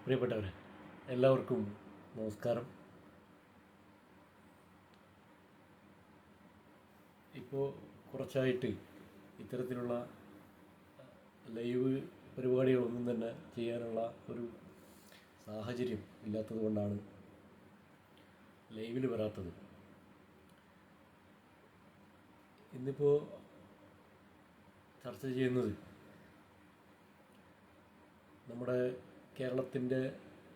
പ്രിയപ്പെട്ടവരെ, എല്ലാവർക്കും നമസ്കാരം. ഇപ്പോൾ കുറച്ചായിട്ട് ഇത്തരത്തിലുള്ള ലൈവ് പരിപാടികളൊന്നും തന്നെ ചെയ്യാനുള്ള ഒരു സാഹചര്യം ഇല്ലാത്തത് കൊണ്ടാണ് ലൈവിൽ വരാത്തത്. ഇന്നിപ്പോൾ ചർച്ച ചെയ്യുന്നത് നമ്മുടെ കേരളത്തിൻ്റെ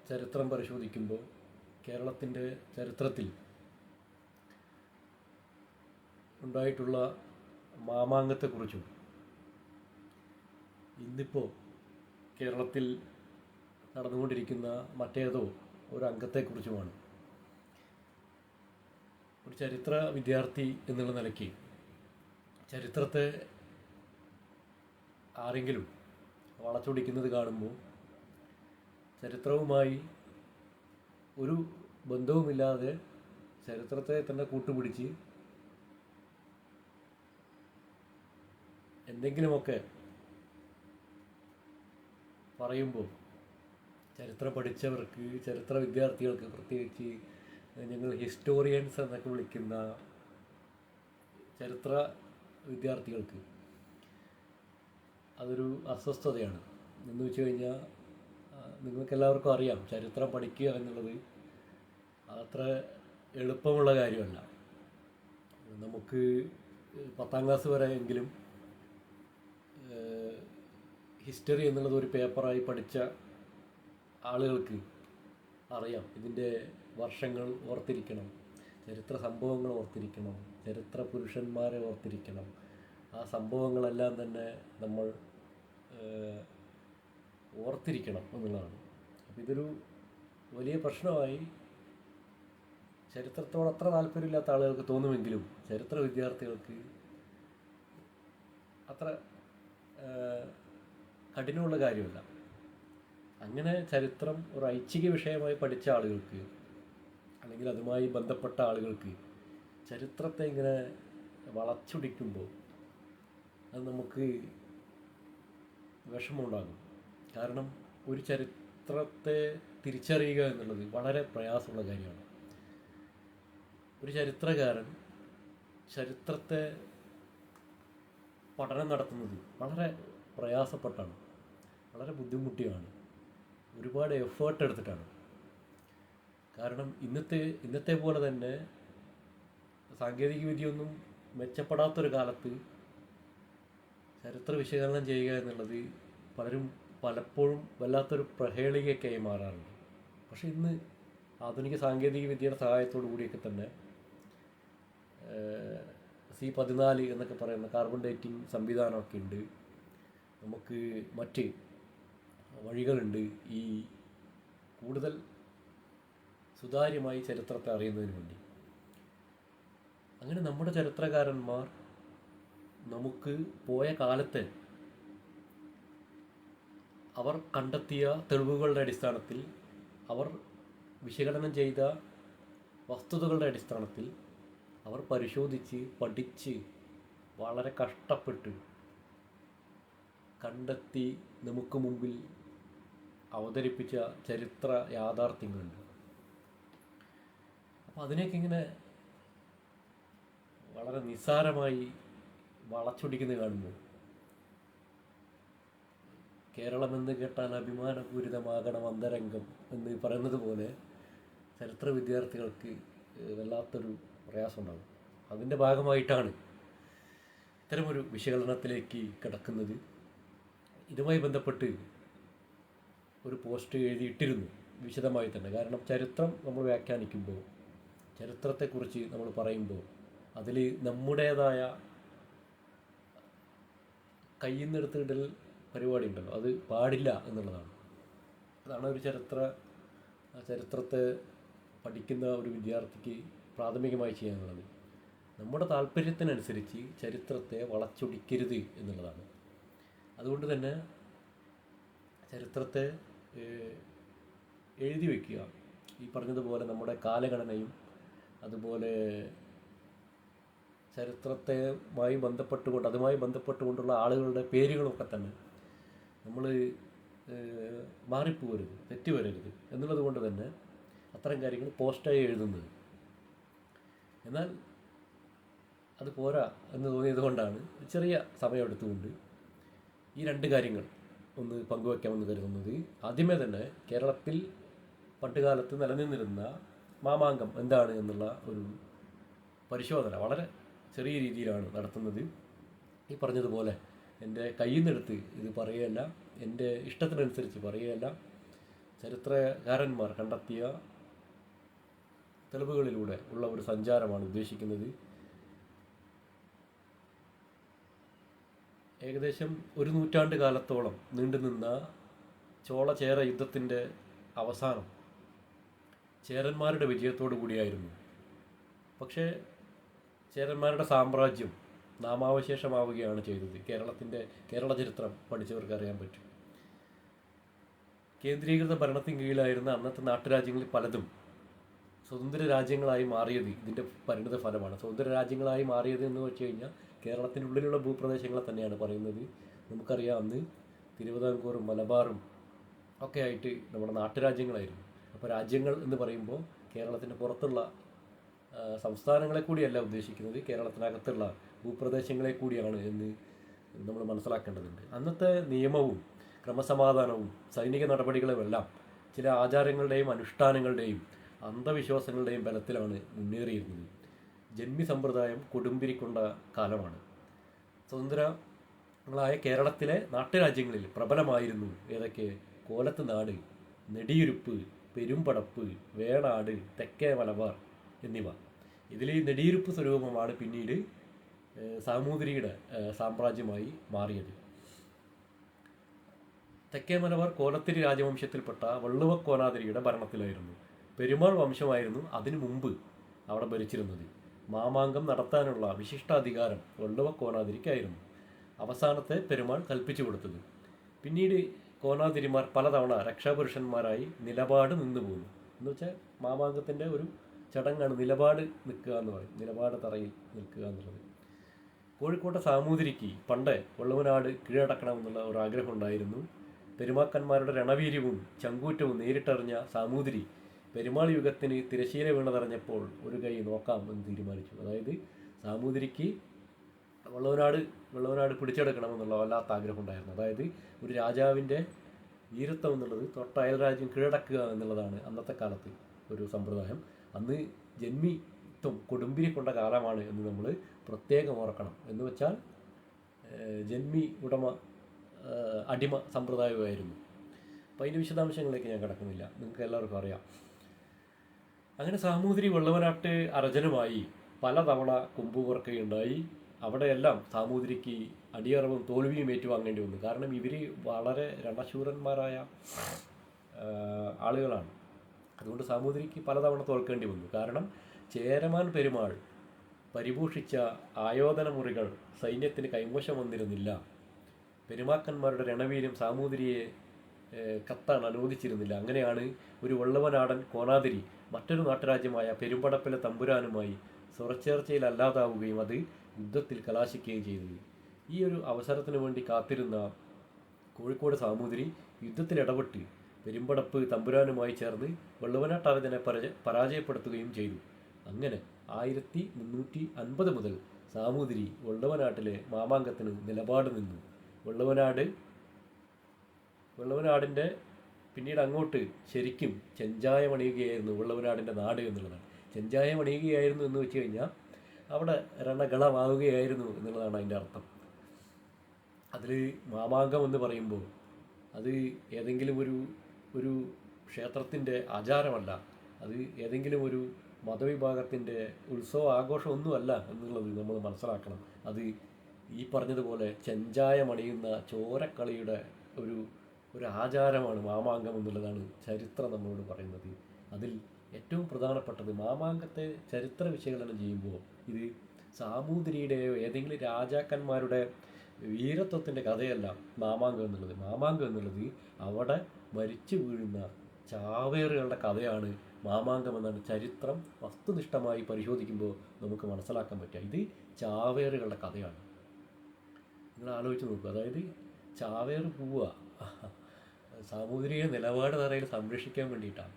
ചരിത്രം പരിശോധിക്കുമ്പോൾ കേരളത്തിൻ്റെ ചരിത്രത്തിൽ ഉണ്ടായിട്ടുള്ള മാമാങ്കത്തെക്കുറിച്ചും ഇന്നിപ്പോൾ കേരളത്തിൽ നടന്നുകൊണ്ടിരിക്കുന്ന മറ്റേതോ ഒരു അംഗത്തെക്കുറിച്ചുമാണ്. ഒരു ചരിത്ര വിദ്യാർത്ഥി എന്നുള്ള നിലയ്ക്ക് ചരിത്രത്തെ ആരെങ്കിലും വളച്ചൊടിക്കുന്നത് കാണുമ്പോൾ ചരിത്രവുമായി ഒരു ബന്ധവുമില്ലാതെ ചരിത്രത്തെ തന്നെ കൂട്ടുപിടിച്ച് എന്തെങ്കിലുമൊക്കെ പറയുമ്പോൾ ചരിത്രം പഠിച്ചവർക്ക്, ചരിത്ര വിദ്യാർത്ഥികൾക്ക്, പ്രത്യേകിച്ച് ഞങ്ങൾ ഹിസ്റ്റോറിയൻസ് എന്നൊക്കെ വിളിക്കുന്ന ചരിത്ര വിദ്യാർത്ഥികൾക്ക് അതൊരു അസ്വസ്ഥതയാണ്. എന്ന് വെച്ച് കഴിഞ്ഞാൽ നിങ്ങൾക്കെല്ലാവർക്കും അറിയാം, ചരിത്രം പഠിക്കുക എന്നുള്ളത് അത്ര എളുപ്പമുള്ള കാര്യമല്ല. നമുക്ക് 10ാം ക്ലാസ് വരെ എങ്കിലും ഹിസ്റ്ററി എന്നുള്ളത് ഒരു പേപ്പറായി പഠിച്ച ആളുകൾക്ക് അറിയാം, ഇതിൻ്റെ വർഷങ്ങൾ ഓർത്തിരിക്കണം, ചരിത്ര സംഭവങ്ങൾ ഓർത്തിരിക്കണം, ചരിത്ര പുരുഷന്മാരെ ഓർത്തിരിക്കണം. ആ സംഭവങ്ങളെല്ലാം തന്നെ നമ്മൾ ഓർത്തിരിക്കണം എന്നുള്ളതാണ്. അപ്പോൾ ഇതൊരു വലിയ പ്രശ്നമായി ചരിത്രത്തോട് അത്ര താല്പര്യമില്ലാത്ത ആളുകൾക്ക് തോന്നുമെങ്കിലും ചരിത്ര വിദ്യാർത്ഥികൾക്ക് അത്ര കഠിനമുള്ള കാര്യമല്ല. അങ്ങനെ ചരിത്രം ഒരു ഐച്ഛിക വിഷയമായി പഠിച്ച ആളുകൾക്ക്, അല്ലെങ്കിൽ അതുമായി ബന്ധപ്പെട്ട ആളുകൾക്ക് ചരിത്രത്തെ ഇങ്ങനെ വളച്ചൊടിക്കുമ്പോൾ അത് നമുക്ക് വിഷമമുണ്ടാകും. കാരണം ഒരു ചരിത്രത്തെ തിരിച്ചറിയുക എന്നുള്ളത് വളരെ പ്രയാസമുള്ള കാര്യമാണ്. ഒരു ചരിത്രകാരൻ ചരിത്രത്തെ പഠനം നടത്തുന്നത് വളരെ പ്രയാസപ്പെട്ടാണ്, വളരെ ബുദ്ധിമുട്ടിയാണ്, ഒരുപാട് എഫേർട്ട് എടുത്തിട്ടാണ്. കാരണം ഇന്നത്തെ പോലെ തന്നെ സാങ്കേതിക വിദ്യയൊന്നും മെച്ചപ്പെടാത്തൊരു കാലത്ത് ചരിത്ര വിശകലനം ചെയ്യുക എന്നുള്ളത് പലപ്പോഴും വല്ലാത്തൊരു പ്രഹേളികയൊക്കെയായി മാറാറുണ്ട്. പക്ഷേ ഇന്ന് ആധുനിക സാങ്കേതിക വിദ്യയുടെ സഹായത്തോടു കൂടിയൊക്കെ തന്നെ C14 എന്നൊക്കെ പറയുന്ന കാർബൺ ഡേറ്റിംഗ് സംവിധാനമൊക്കെ ഉണ്ട്. നമുക്ക് മറ്റ് വഴികളുണ്ട് ഈ കൂടുതൽ സുതാര്യമായി ചരിത്രത്തെ അറിയുന്നതിന് വേണ്ടി. അങ്ങനെ നമ്മുടെ ചരിത്രകാരന്മാർ നമുക്ക് പോയ കാലത്തെ അവർ കണ്ടെത്തിയ തെളിവുകളുടെ അടിസ്ഥാനത്തിൽ, അവർ വിശകലനം ചെയ്ത വസ്തുതകളുടെ അടിസ്ഥാനത്തിൽ അവർ പരിശോധിച്ച് പഠിച്ച് വളരെ കഷ്ടപ്പെട്ട് കണ്ടെത്തി നമുക്ക് മുമ്പിൽ അവതരിപ്പിച്ച ചരിത്ര യാഥാർത്ഥ്യങ്ങളുണ്ട്. അപ്പോൾ അതിനെയൊക്കെ ഇങ്ങനെ വളരെ നിസ്സാരമായി വളച്ചൊടിക്കുന്നത് കാണുമ്പോൾ, കേരളമെന്ന് കേട്ടാൽ അഭിമാനപൂരിതമാകണം അന്തരംഗം എന്ന് പറയുന്നത് പോലെ ചരിത്ര വിദ്യാർത്ഥികൾക്ക് വല്ലാത്തൊരു പ്രയാസമുണ്ടാകും. അതിൻ്റെ ഭാഗമായിട്ടാണ് ഇത്തരമൊരു വിശകലനത്തിലേക്ക് കിടക്കുന്നത്. ഇതുമായി ബന്ധപ്പെട്ട് ഒരു പോസ്റ്റ് എഴുതിയിട്ടിരുന്നു വിശദമായി തന്നെ. കാരണം ചരിത്രം നമ്മൾ വ്യാഖ്യാനിക്കുമ്പോൾ, ചരിത്രത്തെക്കുറിച്ച് നമ്മൾ പറയുമ്പോൾ അതിൽ നമ്മുടേതായ കയ്യിൽ നിന്നെടുത്തിടൽ പരിപാടി ഉണ്ടല്ലോ, അത് പാടില്ല എന്നുള്ളതാണ്. അതാണ് ഒരു ചരിത്രത്തെ പഠിക്കുന്ന ഒരു വിദ്യാർത്ഥിക്ക് പ്രാഥമികമായി ചെയ്യാനുള്ളത്. നമ്മുടെ താല്പര്യത്തിനനുസരിച്ച് ചരിത്രത്തെ വളച്ചൊടിക്കരുത് എന്നുള്ളതാണ്. അതുകൊണ്ട് തന്നെ ചരിത്രത്തെ എഴുതി വയ്ക്കുക. ഈ പറഞ്ഞതുപോലെ നമ്മുടെ കാലഗണനയും അതുപോലെ അതുമായി ബന്ധപ്പെട്ടുകൊണ്ടുള്ള ആളുകളുടെ പേരുകളൊക്കെ തന്നെ നമ്മൾ മാറിപ്പോകരുത്, തെറ്റ് വരരുത് എന്നുള്ളത് കൊണ്ട് തന്നെ അത്തരം കാര്യങ്ങൾ പോസ്റ്റായി എഴുതുന്നത്. എന്നാൽ അത് പോരാ എന്ന് തോന്നിയത് കൊണ്ടാണ് ചെറിയ സമയമെടുത്തുകൊണ്ട് ഈ രണ്ട് കാര്യങ്ങൾ ഒന്ന് പങ്കുവയ്ക്കാമെന്ന് കരുതുന്നത്. ആദ്യമേ തന്നെ കേരളത്തിൽ പണ്ടുകാലത്ത് നിലനിന്നിരുന്ന മാമാങ്കം എന്താണ് എന്നുള്ള ഒരു പരിശോധന വളരെ ചെറിയ രീതിയിലാണ് നടത്തുന്നത്. ഈ പറഞ്ഞതുപോലെ എൻ്റെ കയ്യിൽ നിന്നെടുത്ത് ഇത് പറയുകയല്ല, എൻ്റെ ഇഷ്ടത്തിനനുസരിച്ച് പറയുകയല്ല, ചരിത്രകാരന്മാർ കണ്ടെത്തിയ തെളിവുകളിലൂടെ ഉള്ള ഒരു സഞ്ചാരമാണ് ഉദ്ദേശിക്കുന്നത്. ഏകദേശം ഒരു നൂറ്റാണ്ട് കാലത്തോളം നീണ്ടുനിന്ന ചോള ചേര യുദ്ധത്തിൻ്റെ അവസാനം ചേരന്മാരുടെ വിജയത്തോടു കൂടിയായിരുന്നു. പക്ഷേ ചേരന്മാരുടെ സാമ്രാജ്യം നാമാവശേഷമാവുകയാണ് ചെയ്തത്. കേരള ചരിത്രം പഠിച്ചവർക്ക് അറിയാൻ പറ്റും. കേന്ദ്രീകൃത ഭരണത്തിന് കീഴിലായിരുന്ന അന്നത്തെ നാട്ടുരാജ്യങ്ങളിൽ പലതും സ്വതന്ത്ര രാജ്യങ്ങളായി മാറിയത് ഇതിൻ്റെ പരിണിത ഫലമാണ്. സ്വതന്ത്ര രാജ്യങ്ങളായി മാറിയത് എന്ന് വെച്ച് കഴിഞ്ഞാൽ കേരളത്തിനുള്ളിലുള്ള ഭൂപ്രദേശങ്ങളെ തന്നെയാണ് പറയുന്നത്. നമുക്കറിയാം, അന്ന് തിരുവിതാംകൂറും മലബാറും ഒക്കെ ആയിട്ട് നമ്മുടെ നാട്ടുരാജ്യങ്ങളായിരുന്നു. അപ്പോൾ രാജ്യങ്ങൾ എന്ന് പറയുമ്പോൾ കേരളത്തിൻ്റെ പുറത്തുള്ള സംസ്ഥാനങ്ങളെ കൂടിയല്ല ഉദ്ദേശിക്കുന്നത്, കേരളത്തിനകത്തുള്ള ഭൂപ്രദേശങ്ങളെ കൂടിയാണ് എന്ന് നമ്മൾ മനസ്സിലാക്കേണ്ടതുണ്ട്. അന്നത്തെ നിയമവും ക്രമസമാധാനവും സൈനിക നടപടികളുമെല്ലാം ചില ആചാരങ്ങളുടെയും അനുഷ്ഠാനങ്ങളുടെയും അന്ധവിശ്വാസങ്ങളുടെയും ബലത്തിലാണ് മുന്നേറിയിരുന്നത്. ജന്മി സമ്പ്രദായം കൊടുമ്പിരിക്കൊണ്ട കാലമാണ്. സ്വതന്ത്രങ്ങളായ കേരളത്തിലെ നാട്ടുരാജ്യങ്ങളിൽ പ്രബലമായിരുന്നു ഏതൊക്കെ? കോലത്ത് നാട്, നെടിയുരുപ്പ്, പെരുമ്പടപ്പ്, വേണാട്, തെക്കേ മലബാർ എന്നിവ. ഇതിൽ ഈ നെടിയുരുപ്പ് സ്വരൂപമാണ് പിന്നീട് സാമൂതിരിയുടെ സാമ്രാജ്യമായി മാറിയത്. തെക്കേ മലബാർ കോലത്തിരി രാജവംശത്തിൽപ്പെട്ട വള്ളുവ കോനാതിരിയുടെ ഭരണത്തിലായിരുന്നു. പെരുമാൾ വംശമായിരുന്നു അതിനു മുമ്പ് അവിടെ ഭരിച്ചിരുന്നത്. മാമാങ്കം നടത്താനുള്ള വിശിഷ്ടാധികാരം വള്ളുവ കോനാതിരിക്കായിരുന്നു അവസാനത്തെ പെരുമാൾ കൽപ്പിച്ചു കൊടുത്തത്. പിന്നീട് കോനാതിരിമാർ പലതവണ രക്ഷാപുരുഷന്മാരായി നിലപാട് നിന്നു പോകുന്നു. എന്ന് വെച്ചാൽ മാമാങ്കത്തിൻ്റെ ഒരു ചടങ്ങാണ് നിലപാട് നിൽക്കുക എന്ന് പറയും, നിലപാട് തറയിൽ നിൽക്കുക എന്നുള്ളത്. കോഴിക്കോട്ടെ സാമൂതിരിക്ക് പണ്ട് വള്ളുവനാട് കീഴടക്കണമെന്നുള്ള ഒരു ആഗ്രഹം ഉണ്ടായിരുന്നു. പെരുമാക്കന്മാരുടെ രണവീര്യവും ചങ്കൂറ്റവും നേരിട്ടറിഞ്ഞ സാമൂതിരി പെരുമാൾ യുഗത്തിന് തിരശ്ശീല വീണതറിഞ്ഞപ്പോൾ ഒരു കൈ നോക്കാം എന്ന് തീരുമാനിച്ചു. അതായത് സാമൂതിരിക്ക് വള്ളുവനാട് പിടിച്ചെടുക്കണമെന്നുള്ള വല്ലാത്ത ആഗ്രഹം ഉണ്ടായിരുന്നു. അതായത് ഒരു രാജാവിൻ്റെ വീരത്വം എന്നുള്ളത് തൊട്ട അയൽ രാജ്യം കീഴടക്കുക എന്നുള്ളതാണ് അന്നത്തെ കാലത്ത് ഒരു സമ്പ്രദായം. അന്ന് ജന്മിത്വം കൊടുമ്പിരി കൊണ്ട കാലമാണ് എന്ന് നമ്മൾ പ്രത്യേകം ഓർക്കണം. എന്ന് വെച്ചാൽ ജന്മി അടിമ സമ്പ്രദായമായിരുന്നു. അപ്പോൾ അതിൻ്റെ വിശദാംശങ്ങളിലേക്ക് ഞാൻ കിടക്കുന്നില്ല, നിങ്ങൾക്ക് എല്ലാവർക്കും അറിയാം. അങ്ങനെ സാമൂതിരി വള്ളുവനാട്ട് അർജനുമായി പലതവണ കുമ്പുകോർക്കുകയുണ്ടായി. അവിടെയെല്ലാം സാമൂതിരിക്ക് അടിയറവും തോൽവിയും ഏറ്റുവാങ്ങേണ്ടി വന്നു. കാരണം ഇവർ വളരെ രണശൂരന്മാരായ ആളുകളാണ്. അതുകൊണ്ട് സാമൂതിരിക്ക് പലതവണ തോൽക്കേണ്ടി വന്നു. കാരണം ചേരമാൻ പെരുമാൾ പരിഭൂഷിച്ച ആയോധന മുറികൾ സൈന്യത്തിന് കൈവശം വന്നിരുന്നില്ല. പെരുമാക്കന്മാരുടെ രണവീര്യം സാമൂതിരിയെ കത്താൻ അനുവദിച്ചിരുന്നില്ല. അങ്ങനെയാണ് ഒരു വള്ളുവനാടൻ കോനാതിരി മറ്റൊരു നാട്ടുരാജ്യമായ പെരുമ്പടപ്പിലെ തമ്പുരാനുമായി സ്വരച്ചേർച്ചയിൽ അല്ലാതാവുകയും അത് യുദ്ധത്തിൽ കലാശിക്കുകയും ചെയ്തത്. ഈ ഒരു അവസരത്തിന് വേണ്ടി കാത്തിരുന്ന കോഴിക്കോട് സാമൂതിരി യുദ്ധത്തിൽ ഇടപെട്ട് പെരുമ്പടപ്പ് തമ്പുരാനുമായി ചേർന്ന് വള്ളുവനാട്ടർജനെ പരാജയപ്പെടുത്തുകയും ചെയ്തു. അങ്ങനെ 1350 മുതൽ സാമൂതിരി വള്ളുവനാട്ടിലെ മാമാങ്കത്തിന് നിലപാട് നിന്നു. വള്ളുവനാടിൻ്റെ പിന്നീട് അങ്ങോട്ട് ശരിക്കും ചെഞ്ചായമണിയുകയായിരുന്നു വള്ളുവനാടിൻ്റെ നാട് എന്നുള്ളതാണ്. ചെഞ്ചായമണിയുകയായിരുന്നു എന്ന് വെച്ച് കഴിഞ്ഞാൽ അവിടെ രണകളമാവുകയായിരുന്നു എന്നുള്ളതാണ് അതിൻ്റെ അർത്ഥം. അതിൽ മാമാങ്കം എന്ന് പറയുമ്പോൾ അത് ഏതെങ്കിലും ഒരു ക്ഷേത്രത്തിൻ്റെ ആചാരമല്ല, അത് ഏതെങ്കിലും ഒരു മതവിഭാഗത്തിൻ്റെ ഉത്സവ ആഘോഷമൊന്നുമല്ല എന്നുള്ളത് നമ്മൾ മനസ്സിലാക്കണം. അത് ഈ പറഞ്ഞതുപോലെ ചെഞ്ചായമണിയുന്ന ചോരക്കളിയുടെ ഒരു ആചാരമാണ് മാമാങ്കം എന്നുള്ളതാണ് ചരിത്രം നമ്മളോട് പറയുന്നത്. അതിൽ ഏറ്റവും പ്രധാനപ്പെട്ടത് മാമാങ്കത്തെ ചരിത്ര വിശകലനം ചെയ്യുമ്പോൾ ഇത് സാമൂതിരിയുടെയോ ഏതെങ്കിലും രാജാക്കന്മാരുടെ വീരത്വത്തിൻ്റെ കഥയല്ല മാമാങ്കം എന്നുള്ളത്. മാമാങ്കം എന്നുള്ളത് അവിടെ മരിച്ചു വീഴുന്ന ചാവേറുകളുടെ കഥയാണ് മാമാങ്കം എന്നാണ് ചരിത്രം വസ്തുനിഷ്ഠമായി പരിശോധിക്കുമ്പോൾ നമുക്ക് മനസ്സിലാക്കാൻ പറ്റുക. ഇത് ചാവേറുകളുടെ കഥയാണ്. നിങ്ങൾ ആലോചിച്ച് നോക്കുക. അതായത് ചാവേറ് പോവുക, സാമൂതിരിയെ നിലപാട് തറയിൽ സംരക്ഷിക്കാൻ വേണ്ടിയിട്ടാണ്.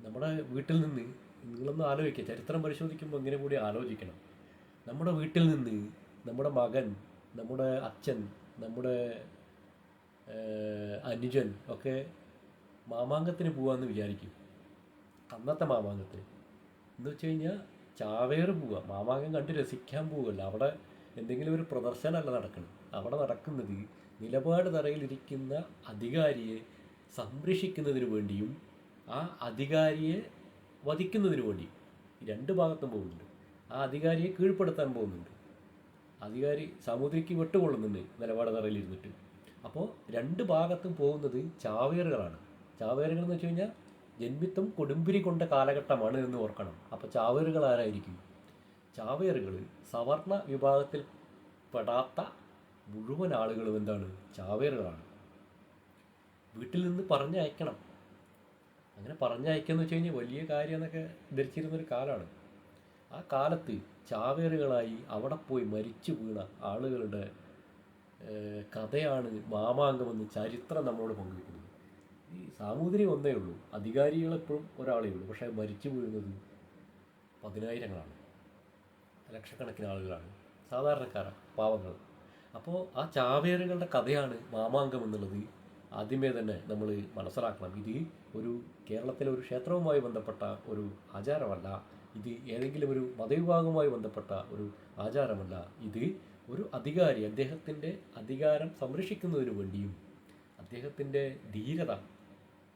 നമ്മുടെ വീട്ടിൽ നിന്ന് നിങ്ങളൊന്ന് ആലോചിക്കുക, ചരിത്രം പരിശോധിക്കുമ്പോൾ ഇങ്ങനെ കൂടി ആലോചിക്കണം. നമ്മുടെ വീട്ടിൽ നിന്ന് നമ്മുടെ മകൻ, നമ്മുടെ അച്ഛൻ, നമ്മുടെ അനുജൻ ഒക്കെ മാമാങ്കത്തിന് പോകാമെന്ന് വിചാരിക്കും. അന്നത്തെ മാമാങ്കത്തിന് എന്ന് വെച്ച് കഴിഞ്ഞാൽ ചാവേറ് പോവുക, മാമാങ്കം കണ്ട് രസിക്കാൻ പോവുകയല്ല. അവിടെ എന്തെങ്കിലും ഒരു പ്രദർശനമല്ല നടക്കണം. അവിടെ നടക്കുന്നത് നിലപാട് തറയിലിരിക്കുന്ന അധികാരിയെ സംരക്ഷിക്കുന്നതിന് വേണ്ടിയും ആ അധികാരിയെ വധിക്കുന്നതിന് വേണ്ടിയും രണ്ട് ഭാഗത്തും പോകുന്നുണ്ട്. ആ അധികാരിയെ കീഴ്പ്പെടുത്താൻ പോകുന്നുണ്ട്. അധികാരി സാമൂതിരിക്ക് വെട്ടുകൊള്ളുന്നുണ്ട് നിലപാട് തറയിലിരുന്നിട്ട്. അപ്പോൾ രണ്ട് ഭാഗത്തും പോകുന്നത് ചാവേറുകളാണ്. ചാവേറുകൾ എന്ന് വെച്ച് കഴിഞ്ഞാൽ ജന്മിത്വം കൊടുമ്പിരി കൊണ്ട കാലഘട്ടമാണ് എന്ന് ഓർക്കണം. അപ്പോൾ ചാവേറുകൾ ആരായിരിക്കും? ചാവേറുകൾ സവർണ വിഭാഗത്തിൽ പെടാത്ത മുഴുവൻ ആളുകളും എന്താണ്? ചാവേറുകളാണ്. വീട്ടിൽ നിന്ന് പറഞ്ഞയക്കണം. അങ്ങനെ പറഞ്ഞയക്കുകയെന്ന് വെച്ച് കഴിഞ്ഞാൽ വലിയ കാര്യം എന്നൊക്കെ ധരിച്ചിരുന്നൊരു കാലമാണ്. ആ കാലത്ത് ചാവേറുകളായി അവിടെ പോയി മരിച്ചു വീണ ആളുകളുടെ കഥയാണ് മാമാങ്കമെന്ന് ചരിത്രം നമ്മളോട് പങ്കുവയ്ക്കുന്നത്. ഈ സാമൂതിരി ഒന്നേ ഉള്ളൂ, അധികാരികളെപ്പോഴും ഒരാളേ ഉള്ളൂ. പക്ഷേ മരിച്ചു വീഴുന്നത് പതിനായിരങ്ങളാണ്, ലക്ഷക്കണക്കിന് ആളുകളാണ്, സാധാരണക്കാരാണ്, പാവങ്ങൾ. അപ്പോൾ ആ ചാവേറുകളുടെ കഥയാണ് മാമാങ്കം എന്നുള്ളത് ആദ്യമേ തന്നെ നമ്മൾ മനസ്സിലാക്കണം. ഇത് ഒരു കേരളത്തിലെ ഒരു ക്ഷേത്രവുമായി ബന്ധപ്പെട്ട ഒരു ആചാരമല്ല. ഇത് ഏതെങ്കിലും ഒരു മതവിഭാഗവുമായി ബന്ധപ്പെട്ട ഒരു ആചാരമല്ല. ഇത് ഒരു അധികാരി അദ്ദേഹത്തിൻ്റെ അധികാരം സംരക്ഷിക്കുന്നതിന് വേണ്ടിയും അദ്ദേഹത്തിൻ്റെ ധീരത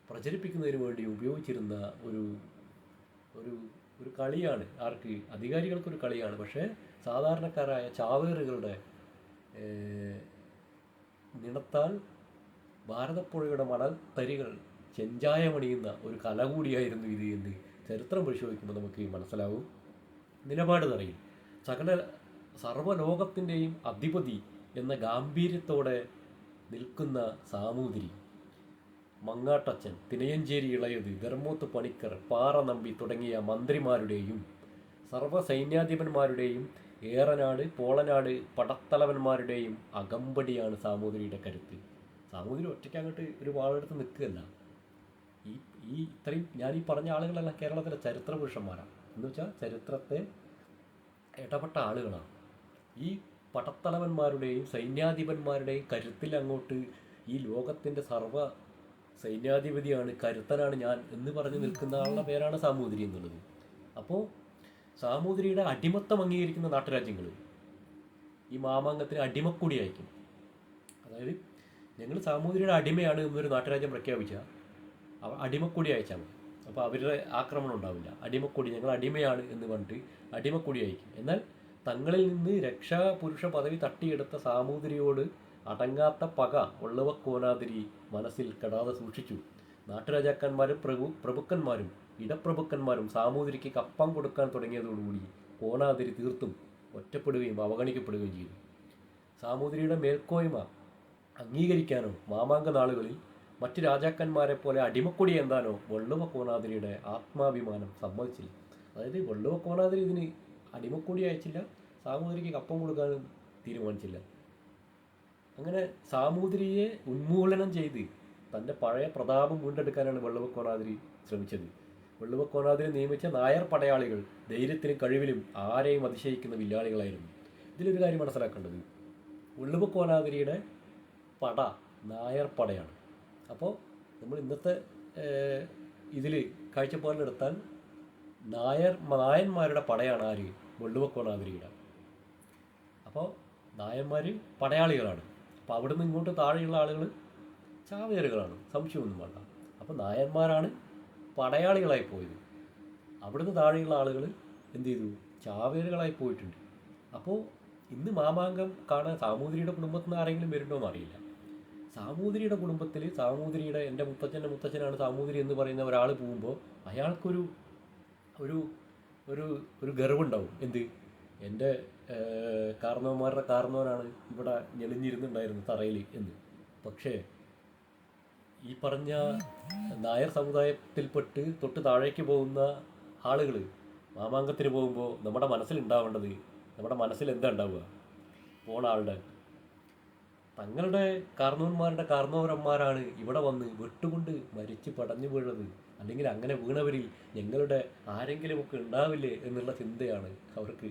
പ്രചരിപ്പിക്കുന്നതിന് വേണ്ടി ഉപയോഗിച്ചിരുന്ന ഒരു ഒരു ഒരു കളിയാണ്. ആർക്ക്? അധികാരികൾക്കൊരു കളിയാണ്. പക്ഷേ സാധാരണക്കാരായ ചാവേറുകളുടെ നിണത്താൽ ഭാരതപ്പുഴയുടെ മണൽ തരികൾ ചെഞ്ചായമണിയുന്ന ഒരു കല കൂടിയായിരുന്നു ഇത് എന്ന് ചരിത്രം പരിശോധിക്കുമ്പോൾ നമുക്ക് മനസ്സിലാവും. നിലപാട് തറയിൽ സർവ്വലോകത്തിൻ്റെയും അധിപതി എന്ന ഗാംഭീര്യത്തോടെ നിൽക്കുന്ന സാമൂതിരി, മങ്ങാട്ടച്ചൻ, തിനയഞ്ചേരി ഇളയത്, ധർമ്മോത്ത് പണിക്കർ, പാറ നമ്പി തുടങ്ങിയ മന്ത്രിമാരുടെയും സർവ്വ സൈന്യാധിപന്മാരുടെയും ഏറനാട്, പോളനാട് പടത്തലവന്മാരുടെയും അകമ്പടിയാണ് സാമൂതിരിയുടെ കരുത്ത്. സാമൂതിരി ഒറ്റയ്ക്ക് അങ്ങോട്ട് ഒരു വാളെടുത്ത് നിൽക്കുകയല്ല. ഈ ഇത്രയും ഞാൻ ഈ പറഞ്ഞ ആളുകളെല്ലാം കേരളത്തിലെ ചരിത്ര പുരുഷന്മാരാണ്. എന്ന് വെച്ചാൽ ചരിത്രത്തെ ഇടപെട്ട ആളുകളാണ്. ഈ പടത്തലവന്മാരുടെയും സൈന്യാധിപന്മാരുടെയും കരുത്തിൽ അങ്ങോട്ട് ഈ ലോകത്തിൻ്റെ സർവ്വ സൈന്യാധിപതിയാണ്, കരുത്തനാണ് ഞാൻ എന്ന് പറഞ്ഞ് നിൽക്കുന്ന ആളുടെ പേരാണ് സാമൂതിരി എന്നുള്ളത്. അപ്പോൾ സാമൂതിരിയുടെ അടിമത്തം അംഗീകരിക്കുന്ന നാട്ടുരാജ്യങ്ങൾ ഈ മാമാങ്കത്തിന് അടിമക്കൊടി അയക്കും. അതായത് ഞങ്ങൾ സാമൂതിരിയുടെ അടിമയാണ് എന്നൊരു നാട്ടുരാജ്യം പ്രഖ്യാപിച്ചാൽ അടിമക്കൊടി അയച്ചാൽ മതി. അപ്പോൾ അവരുടെ ആക്രമണം ഉണ്ടാവില്ല. അടിമക്കൊടി, ഞങ്ങൾ അടിമയാണ് എന്ന് പറഞ്ഞിട്ട് അടിമക്കൊടി അയക്കും. എന്നാൽ തങ്ങളിൽ നിന്ന് രക്ഷാപുരുഷ പദവി തട്ടിയെടുത്ത സാമൂതിരിയോട് അടങ്ങാത്ത പക ഉള്ളവ കോനാതിരി മനസ്സിൽ കെടാതെ സൂക്ഷിച്ചു. നാട്ടുരാജാക്കന്മാരും പ്രഭുക്കന്മാരും ഇടപ്രഭുക്കന്മാരും സാമൂതിരിക്ക് കപ്പം കൊടുക്കാൻ തുടങ്ങിയതോടുകൂടി കോനാതിരി തീർത്തും ഒറ്റപ്പെടുകയും അവഗണിക്കപ്പെടുകയും ചെയ്തു. സാമൂതിരിയുടെ മേൽക്കോയ്മ അംഗീകരിക്കാനോ മാമാങ്ക നാളുകളിൽ മറ്റ് രാജാക്കന്മാരെ പോലെ അടിമക്കൊടി എന്താനോ വള്ളുവ കോനാതിരിയുടെ ആത്മാഭിമാനം സമ്മതിച്ചില്ല. അതായത് വള്ളുവ കോനാതിരി ഇതിന് അടിമക്കൊടി അയച്ചില്ല, സാമൂതിരിക്ക് കപ്പം കൊടുക്കാനും തീരുമാനിച്ചില്ല. അങ്ങനെ സാമൂതിരിയെ ഉന്മൂലനം ചെയ്ത് തൻ്റെ പഴയ പ്രതാപം വീണ്ടെടുക്കാനാണ് വള്ളുവ കോനാതിരി ശ്രമിച്ചത്. വള്ളുവ കോനാതിരി നിയമിച്ച നായർ പടയാളികൾ ധൈര്യത്തിലും കഴിവിലും ആരെയും അതിശയിക്കുന്ന വില്ലാളികളായിരുന്നു. ഇതിലൊരു കാര്യം മനസ്സിലാക്കേണ്ടത്, വള്ളുവ കോനാതിരിയുടെ പട നായർ പടയാണ്. അപ്പോൾ നമ്മൾ ഇന്നത്തെ ഇതിൽ കാഴ്ചപ്പാടിലെടുത്താൽ നായന്മാരുടെ പടയാണ് ആര്? വള്ളുവ കോനാതിരിയുടെ. അപ്പോൾ നായന്മാർ പടയാളികളാണ്. അപ്പോൾ അവിടെ നിന്ന് ഇങ്ങോട്ട് താഴെയുള്ള ആളുകൾ ചാവേറുകളാണ്, സംശയമൊന്നും വേണ്ട. അപ്പോൾ നായന്മാരാണ് പടയാളികളായി പോയത്. അവിടുന്ന് താഴെയുള്ള ആളുകൾ എന്ത് ചെയ്തു? ചാവേറുകളായി പോയിട്ടുണ്ട്. അപ്പോൾ ഇന്ന് മാമാങ്കം കാണാൻ സാമൂതിരിയുടെ കുടുംബത്തിൽ നിന്ന് ആരെങ്കിലും വരുന്നുണ്ടോ എന്നറിയില്ല. സാമൂതിരിയുടെ കുടുംബത്തിൽ സാമൂതിരിയുടെ എൻ്റെ മുത്തച്ഛൻ്റെ മുത്തച്ഛനാണ് സാമൂതിരി എന്ന് പറയുന്ന ഒരാൾ പോകുമ്പോൾ അയാൾക്കൊരു ഒരു ഒരു ഒരു ഗർവുണ്ടാവും. എന്ത്? എൻ്റെ കാരണവന്മാരുടെ കാരണവനാണ് ഇവിടെ ഞെളിഞ്ഞിരുന്നുണ്ടായിരുന്നു തറയിൽ എന്ന്. പക്ഷേ ഈ പറഞ്ഞ നായർ സമുദായത്തിൽപ്പെട്ട് തൊട്ട് താഴേക്ക് പോകുന്ന ആളുകൾ മാമാങ്കത്തിന് പോകുമ്പോൾ നമ്മുടെ മനസ്സിലുണ്ടാവേണ്ടത്, നമ്മുടെ മനസ്സിൽ എന്താ ഉണ്ടാവുക? പോണ ആളുടെ തങ്ങളുടെ കാർന്നവന്മാരുടെ കാർന്നവരന്മാരാണ് ഇവിടെ വന്ന് വെട്ടുകൊണ്ട് മരിച്ച് പടഞ്ഞു വീഴുന്നത്, അല്ലെങ്കിൽ അങ്ങനെ വീണവരിൽ ഞങ്ങളുടെ ആരെങ്കിലുമൊക്കെ ഉണ്ടാവില്ലേ എന്നുള്ള ചിന്തയാണ് അവർക്ക്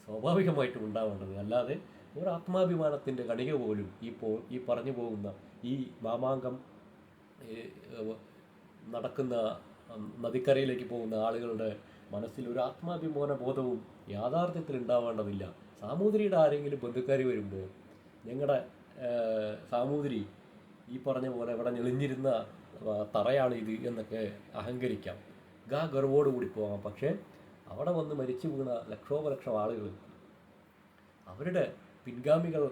സ്വാഭാവികമായിട്ടും ഉണ്ടാവേണ്ടത്. അല്ലാതെ ഒരു ആത്മാഭിമാനത്തിൻ്റെ കണിക പോലും ഈ പറഞ്ഞു പോകുന്ന ഈ മാമാങ്കം നടക്കുന്ന നദിക്കരയിലേക്ക് പോകുന്ന ആളുകളുടെ മനസ്സിൽ ഒരു ആത്മാഭിമാന ബോധവും യാഥാർത്ഥ്യത്തിൽ ഉണ്ടാവേണ്ടതില്ല. സാമൂതിരിയുടെ ആരെങ്കിലും ബന്ധുക്കാർ വരുമ്പോൾ ഞങ്ങളുടെ സാമൂതിരി ഈ പറഞ്ഞ പോലെ ഇവിടെ ഞെളിഞ്ഞിരുന്ന തറയാണ് ഇത് എന്നൊക്കെ അഹങ്കരിക്കാം, ഗർവോടുകൂടി പോകാം. പക്ഷേ അവിടെ വന്ന് മരിച്ചു വീണ ലക്ഷോപലക്ഷം ആളുകൾ അവരുടെ പിൻഗാമികൾ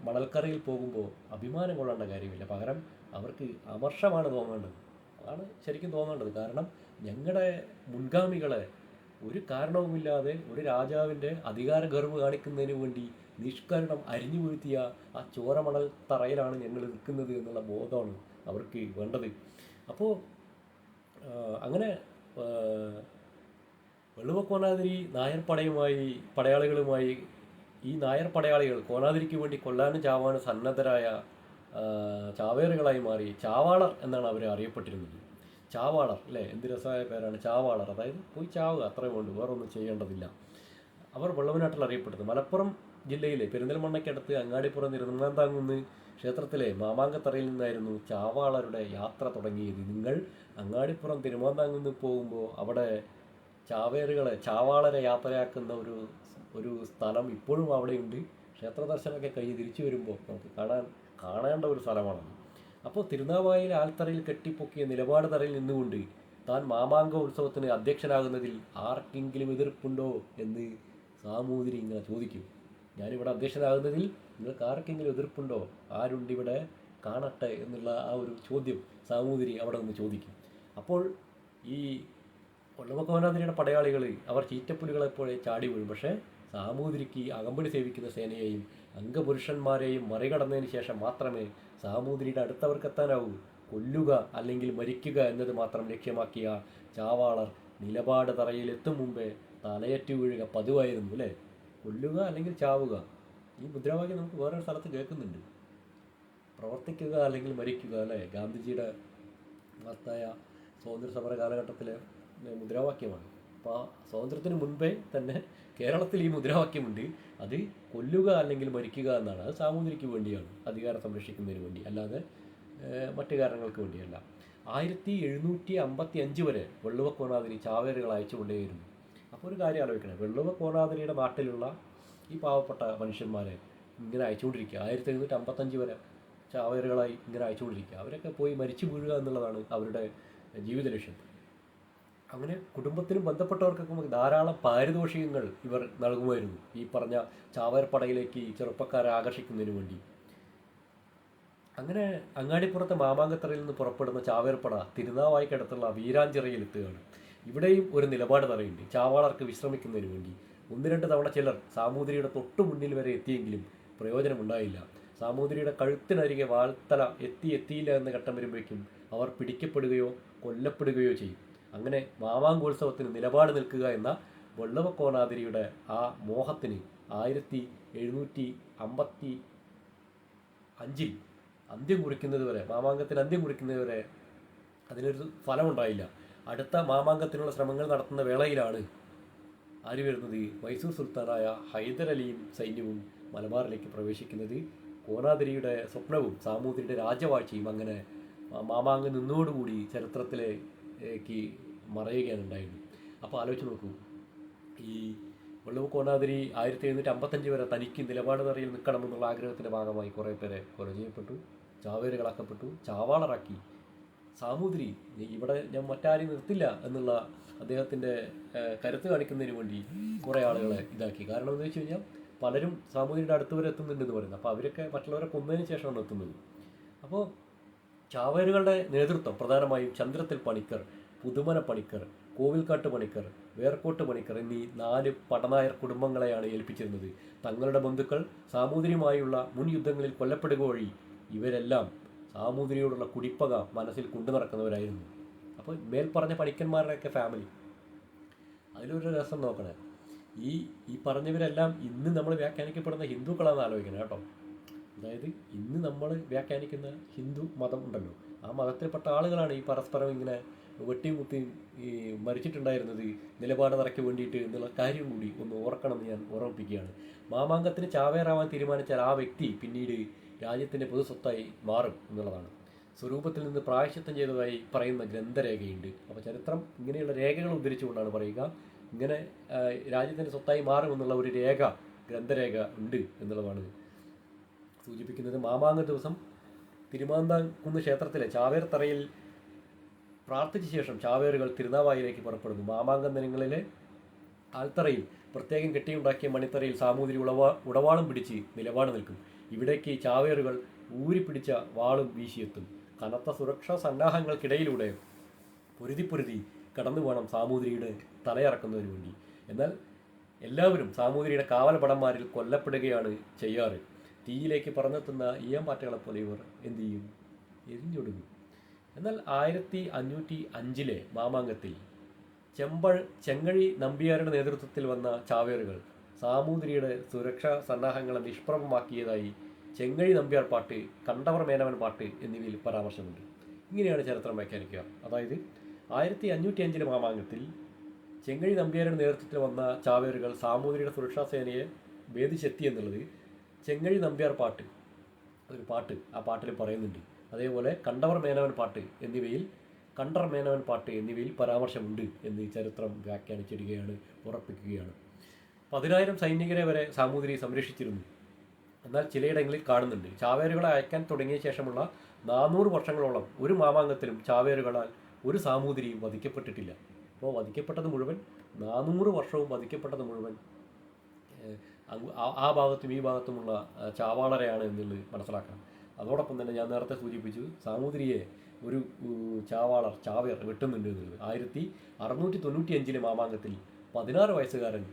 മണൽക്കരയിൽ പോകുമ്പോൾ അഭിമാനം കൊള്ളേണ്ട കാര്യമില്ല, പകരം അവർക്ക് അമർഷമാണ് തോന്നേണ്ടത്. അതാണ് ശരിക്കും തോന്നേണ്ടത്. കാരണം ഞങ്ങളുടെ മുൻഗാമികളെ ഒരു കാരണവുമില്ലാതെ ഒരു രാജാവിൻ്റെ അധികാര ഗർവ് കാണിക്കുന്നതിന് വേണ്ടി നിഷ്കരണം അരിഞ്ഞു വീഴ്ത്തിയ ആ ചോരമണൽ തറയിലാണ് ഞങ്ങൾ നിൽക്കുന്നത് എന്നുള്ള ബോധമാണ് അവർക്ക് വേണ്ടത്. അപ്പോൾ അങ്ങനെ വെള്ളുവ കോനാതിരി നായർ പടയാളികളുമായി ഈ നായർ പടയാളികൾ കോനാതിരിക്ക് വേണ്ടി കൊല്ലാനും ചാവാനും സന്നദ്ധരായ ചാവേറുകളായി മാറി. ചാവാളർ എന്നാണ് അവർ അറിയപ്പെട്ടിരുന്നത്. ചാവാളർ അല്ലേ, എന്ത് രസമായ പേരാണ് ചാവാളർ. അതായത് പോയി ചാവുക, അത്രയും കൊണ്ട് വേറെ ഒന്നും ചെയ്യേണ്ടതില്ല. അവർ വെള്ളവനാട്ടിൽ അറിയപ്പെടുന്നത്. മലപ്പുറം ജില്ലയിലെ പെരിന്തൽമണ്ണയ്ക്കടുത്ത് അങ്ങാടിപ്പുറം തിരുനന്താങ്കുന്ന് ക്ഷേത്രത്തിലെ മാമാങ്കത്തറയിൽ നിന്നായിരുന്നു ചാവാളരുടെ യാത്ര തുടങ്ങിയത്. നിങ്ങൾ അങ്ങാടിപ്പുറം തിരുമാന്താങ്കുന്ന് പോകുമ്പോൾ അവിടെ ചാവാളരെ യാത്രയാക്കുന്ന ഒരു സ്ഥലം ഇപ്പോഴും അവിടെയുണ്ട്. ക്ഷേത്ര ദർശനമൊക്കെ കഴിഞ്ഞ് തിരിച്ചു വരുമ്പോൾ നമുക്ക് കാണേണ്ട ഒരു സ്ഥലമാണ്. അപ്പോൾ തിരുനാവായയിലെ ആൽത്തറയിൽ കെട്ടിപ്പൊക്കിയ നിലപാട് തറയിൽ നിന്നുകൊണ്ട് താൻ മാമാങ്ക ഉത്സവത്തിന് അധ്യക്ഷനാകുന്നതിൽ ആർക്കെങ്കിലും എതിർപ്പുണ്ടോ എന്ന് സാമൂതിരി ഇങ്ങനെ ചോദിക്കും. ഞാനിവിടെ അധ്യക്ഷനാകുന്നതിൽ നിങ്ങൾക്ക് ആർക്കെങ്കിലും എതിർപ്പുണ്ടോ, ആരുണ്ടിവിടെ കാണട്ടെ എന്നുള്ള ആ ഒരു ചോദ്യം സാമൂതിരി അവിടെ നിന്ന് ചോദിക്കും. അപ്പോൾ ഈ വെള്ളുവ കോനാതിരിയുടെ പടയാളികൾ അവർ ചീറ്റപ്പുലികളെപ്പോലെ ചാടി വീഴും. പക്ഷേ സാമൂതിരിക്ക് അകമ്പടി സേവിക്കുന്ന സേനയെയും അംഗപുരുഷന്മാരെയും മറികടന്നതിന് ശേഷം മാത്രമേ സാമൂതിരിയുടെ അടുത്തവർക്കെത്താനാവൂ. കൊല്ലുക അല്ലെങ്കിൽ മരിക്കുക എന്നത് മാത്രം ലക്ഷ്യമാക്കിയ ചാവാളർ നിലപാട് തറയിലെത്തും മുമ്പേ തലയറ്റു വീഴുക പതിവായിരുന്നു അല്ലേ. കൊല്ലുക അല്ലെങ്കിൽ ചാവുക, ഈ മുദ്രാവാക്യം നമുക്ക് വേറൊരു സ്ഥലത്ത് കേൾക്കുന്നുണ്ട്. പ്രവർത്തിക്കുക അല്ലെങ്കിൽ മരിക്കുക അല്ലേ, ഗാന്ധിജിയുടെ മഹത്തായ സ്വാതന്ത്ര്യ സമര കാലഘട്ടത്തിലെ മുദ്രാവാക്യമാണ്. അപ്പോൾ ആ സ്വാതന്ത്ര്യത്തിന് മുൻപേ തന്നെ കേരളത്തിൽ ഈ മുദ്രാവാക്യമുണ്ട്. അത് കൊല്ലുക അല്ലെങ്കിൽ മരിക്കുക എന്നാണ്. അത് സാമൂതിരിക്ക് വേണ്ടിയാണ്, അധികാരം സംരക്ഷിക്കുന്നതിന് വേണ്ടി, അല്ലാതെ മറ്റു കാരണങ്ങൾക്ക് വേണ്ടിയല്ല. 1755 വരെ വെള്ളുവ കോനാതിരി ചാവേറുകൾ അയച്ചുകൊണ്ടേയിരുന്നു. അപ്പോൾ ഒരു കാര്യം ആലോചിക്കണേ, വെള്ളുവ കോനാതിരിയുടെ നാട്ടിലുള്ള ഈ പാവപ്പെട്ട മനുഷ്യന്മാരെ ഇങ്ങനെ അയച്ചുകൊണ്ടിരിക്കുക. 1755 വരെ ചാവേറുകളായി ഇങ്ങനെ അയച്ചുകൊണ്ടിരിക്കുക. അവരൊക്കെ പോയി മരിച്ചു വീഴുക എന്നുള്ളതാണ് അവരുടെ ജീവിത ലക്ഷ്യം. അങ്ങനെ കുടുംബത്തിനും ബന്ധപ്പെട്ടവർക്കൊക്കെ ധാരാളം പാരിതോഷികങ്ങൾ ഇവർ നൽകുമായിരുന്നു, ഈ പറഞ്ഞ ചാവേർപ്പടയിലേക്ക് ചെറുപ്പക്കാരെ ആകർഷിക്കുന്നതിന് വേണ്ടി. അങ്ങനെ അങ്ങാടിപ്പുറത്തെ മാമാങ്കത്തറയിൽ നിന്ന് പുറപ്പെടുന്ന ചാവേർപ്പട തിരുനാവായിക്കടുത്തുള്ള വീരാഞ്ചിറയിലെത്തുകയാണ്. ഇവിടെയും ഒരു നിലപാട് തറയുണ്ട് ചാവാളർക്ക് വിശ്രമിക്കുന്നതിന് വേണ്ടി. 1-2 തവണ ചിലർ സാമൂതിരിയുടെ തൊട്ടു മുന്നിൽ വരെ എത്തിയെങ്കിലും പ്രയോജനമുണ്ടായില്ല. സാമൂതിരിയുടെ കഴുത്തിനരികെ വാൾത്തല എത്തിയില്ല എന്ന ഘട്ടം വരുമ്പോഴേക്കും അവർ പിടിക്കപ്പെടുകയോ കൊല്ലപ്പെടുകയോ ചെയ്യും. അങ്ങനെ മാമാങ്കോത്സവത്തിന് നിലപാട് നിൽക്കുക എന്ന വെള്ളുവ കോനാതിരിയുടെ ആ മോഹത്തിന് 1755 അന്ത്യം കുറിക്കുന്നത് വരെ, മാമാങ്കത്തിന് അന്ത്യം കുറിക്കുന്നത് വരെ അതിനൊരു ഫലമുണ്ടായില്ല. അടുത്ത മാമാങ്കത്തിനുള്ള ശ്രമങ്ങൾ നടത്തുന്ന വേളയിലാണ് ആര് വരുന്നത്? മൈസൂർ സുൽത്താനായ ഹൈദരലിയും സൈന്യവും മലബാറിലേക്ക് പ്രവേശിക്കുന്നത്. കോനാതിരിയുടെ സ്വപ്നവും സാമൂതിരിയുടെ രാജവാഴ്ചയും അങ്ങനെ മാമാങ്കം നിന്നോടുകൂടി ചരിത്രത്തിലേക്ക് മറയുകയാണ് ഉണ്ടായത്. അപ്പോൾ ആലോചിച്ച് നോക്കൂ, ഈ വെള്ളുവ കോനാതിരി 1755 വരെ തനിക്ക് നിലപാട് തറയിൽ നിൽക്കണമെന്നുള്ള ആഗ്രഹത്തിൻ്റെ ഭാഗമായി കുറേ പേരെ കൊല ചെയ്യപ്പെട്ടു, ചാവേറുകളാക്കപ്പെട്ടു, ചാവാളറാക്കി. സാമൂതിരി ഇവിടെ ഞാൻ മറ്റാരെയും നിർത്തില്ല എന്നുള്ള അദ്ദേഹത്തിൻ്റെ കരുത്ത് കാണിക്കുന്നതിന് വേണ്ടി കുറേ ആളുകളെ ഇതാക്കി. കാരണം എന്ന് വെച്ച് കഴിഞ്ഞാൽ പലരും സാമൂതിരിയുടെ അടുത്ത് വരെ എത്തുന്നുണ്ടെന്ന് പറയുന്നത്. അപ്പോൾ അവരൊക്കെ മറ്റുള്ളവരെ കൊന്നതിന് ശേഷമാണ് എത്തുന്നത്. അപ്പോൾ ചാവേറുകളുടെ നേതൃത്വം പ്രധാനമായും ചന്ദ്രത്തിൽ പണിക്കർ, പുതുമന പണിക്കർ, കോവിൽക്കാട്ട് പണിക്കർ, വേർക്കോട്ട് പണിക്കർ എന്നീ 4 പടനായർ കുടുംബങ്ങളെയാണ് ഏൽപ്പിച്ചിരുന്നത്. തങ്ങളുടെ ബന്ധുക്കൾ സാമൂതിരിയുമായുള്ള മുൻ യുദ്ധങ്ങളിൽ കൊല്ലപ്പെടുക വഴി ഇവരെല്ലാം സാമൂതിരിയോടുള്ള കുടിപ്പക മനസ്സിൽ കൊണ്ടു നടക്കുന്നവരായിരുന്നു. അപ്പോൾ മേൽപ്പറഞ്ഞ പണിക്കന്മാരുടെയൊക്കെ ഫാമിലി, അതിലൊരു രസം നോക്കണേ. ഈ പറഞ്ഞവരെല്ലാം ഇന്ന് നമ്മൾ വ്യാഖ്യാനിക്കപ്പെടുന്ന ഹിന്ദുക്കളാണെന്ന് ആലോചിക്കണം കേട്ടോ. അതായത് ഇന്ന് നമ്മൾ വ്യാഖ്യാനിക്കുന്ന ഹിന്ദു മതം ഉണ്ടല്ലോ, ആ മതത്തിൽപ്പെട്ട ആളുകളാണ് ഈ പരസ്പരം ഇങ്ങനെ വെട്ടിയും കുത്തിയും ഈ മരിച്ചിട്ടുണ്ടായിരുന്നത് നിലപാട് തറയ്ക്ക് വേണ്ടിയിട്ട് എന്നുള്ള കാര്യം കൂടി ഒന്ന് ഓർക്കണമെന്ന് ഞാൻ ഓർമ്മിപ്പിക്കുകയാണ്. മാമാങ്കത്തിന് ചാവേറാവാൻ തീരുമാനിച്ചാൽ ആ വ്യക്തി പിന്നീട് രാജ്യത്തിൻ്റെ പൊതുസ്വത്തായി മാറും എന്നുള്ളതാണ്. സ്വരൂപത്തിൽ നിന്ന് പ്രായശ്ചിത്തം ചെയ്തതായി പറയുന്ന ഗ്രന്ഥരേഖയുണ്ട്. അപ്പോൾ ചരിത്രം ഇങ്ങനെയുള്ള രേഖകൾ ഉദ്ധരിച്ചുകൊണ്ടാണ് പറയുക, ഇങ്ങനെ രാജ്യത്തിൻ്റെ സ്വത്തായി മാറുമെന്നുള്ള ഒരു രേഖ, ഗ്രന്ഥരേഖ ഉണ്ട് എന്നുള്ളതാണ് സൂചിപ്പിക്കുന്നത്. മാമാങ്ക ദിവസം തിരുമാന്താംകുന്ന് ക്ഷേത്രത്തിലെ ചാവേർ തറയിൽ പ്രാർത്ഥിച്ച ശേഷം ചാവേറുകൾ തിരുനാവായിലേക്ക് പുറപ്പെടുന്നു. മാമാങ്കം ദിനങ്ങളിലെ ആൽത്തറയിൽ പ്രത്യേകം കെട്ടിയുണ്ടാക്കിയ മണിത്തറയിൽ സാമൂതിരി ഉടവാളും പിടിച്ച് നിലപാട് നിൽക്കും. ഇവിടേക്ക് ചാവേറുകൾ ഊരിപ്പിടിച്ച വാളും വീശിയെത്തും. കനത്ത സുരക്ഷാ സന്നാഹങ്ങൾക്കിടയിലൂടെ പൊരുതി കടന്നു വേണം സാമൂതിരിയുടെ തലയിറക്കുന്നതിന് വേണ്ടി. എന്നാൽ എല്ലാവരും സാമൂതിരിയുടെ കാവൽപടന്മാരിൽ കൊല്ലപ്പെടുകയാണ് ചെയ്യാറ്. തീയിലേക്ക് പറന്നെത്തുന്ന ഈയമ്പാറ്റകളെ പോലെ ഇവർ എന്തു ചെയ്യും? എരിഞ്ഞൊടുങ്ങും. എന്നാൽ 1505 മാമാങ്കത്തിൽ ചെങ്ങഴി നമ്പ്യാരുടെ നേതൃത്വത്തിൽ വന്ന ചാവേറുകൾ സാമൂതിരിയുടെ സുരക്ഷാ സന്നാഹങ്ങളെ നിഷ്പ്രഭമാക്കിയതായി ചെങ്ങഴി നമ്പ്യാർ പാട്ട്, കണ്ടവർ മേനവൻ പാട്ട് എന്നിവയിൽ പരാമർശമുണ്ട്. ഇങ്ങനെയാണ് ചരിത്രം വ്യാഖ്യാനിക്കുക. അതായത് 1505 മാമാങ്കത്തിൽ ചെങ്ങഴി നമ്പ്യാരുടെ നേതൃത്വത്തിൽ വന്ന ചാവേറുകൾ സാമൂതിരിയുടെ സുരക്ഷാ സേനയെ ഭേദിച്ചെത്തി എന്നുള്ളത് ചെങ്ങഴി നമ്പ്യാർ പാട്ട്, ഒരു പാട്ട്, ആ പാട്ടിൽ പറയുന്നുണ്ട്. അതേപോലെ കണ്ടവർ മേനവൻ പാട്ട് എന്നിവയിൽ പരാമർശമുണ്ട് എന്ന് ചരിത്രം വ്യാഖ്യാനിച്ചിടുകയാണ്, ഉറപ്പിക്കുകയാണ്. 10,000 സൈനികരെ വരെ സാമൂതിരി സംരക്ഷിച്ചിരുന്നു. എന്നാൽ ചിലയിടങ്ങളിൽ കാണുന്നുണ്ട്, ചാവേറുകളെ അയക്കാൻ തുടങ്ങിയ ശേഷമുള്ള 400 വർഷങ്ങളോളം ഒരു മാമാങ്കത്തിലും ചാവേറുകളാൽ ഒരു സാമൂതിരിയും വധിക്കപ്പെട്ടിട്ടില്ല. അപ്പോൾ വധിക്കപ്പെട്ടത് മുഴുവൻ 400 വർഷവും വധിക്കപ്പെട്ടത് മുഴുവൻ ആ ഭാഗത്തും ഈ ഭാഗത്തുമുള്ള ചാവാളരെയാണ് എന്നുള്ളത് മനസ്സിലാക്കണം. അതോടൊപ്പം തന്നെ ഞാൻ നേരത്തെ സൂചിപ്പിച്ചു, സാമൂതിരിയെ ഒരു ചാവേർ വെട്ടുന്നുണ്ട് എന്നുള്ളത്. 1695 മാമാങ്കത്തിൽ 16 വയസ്സുകാരൻ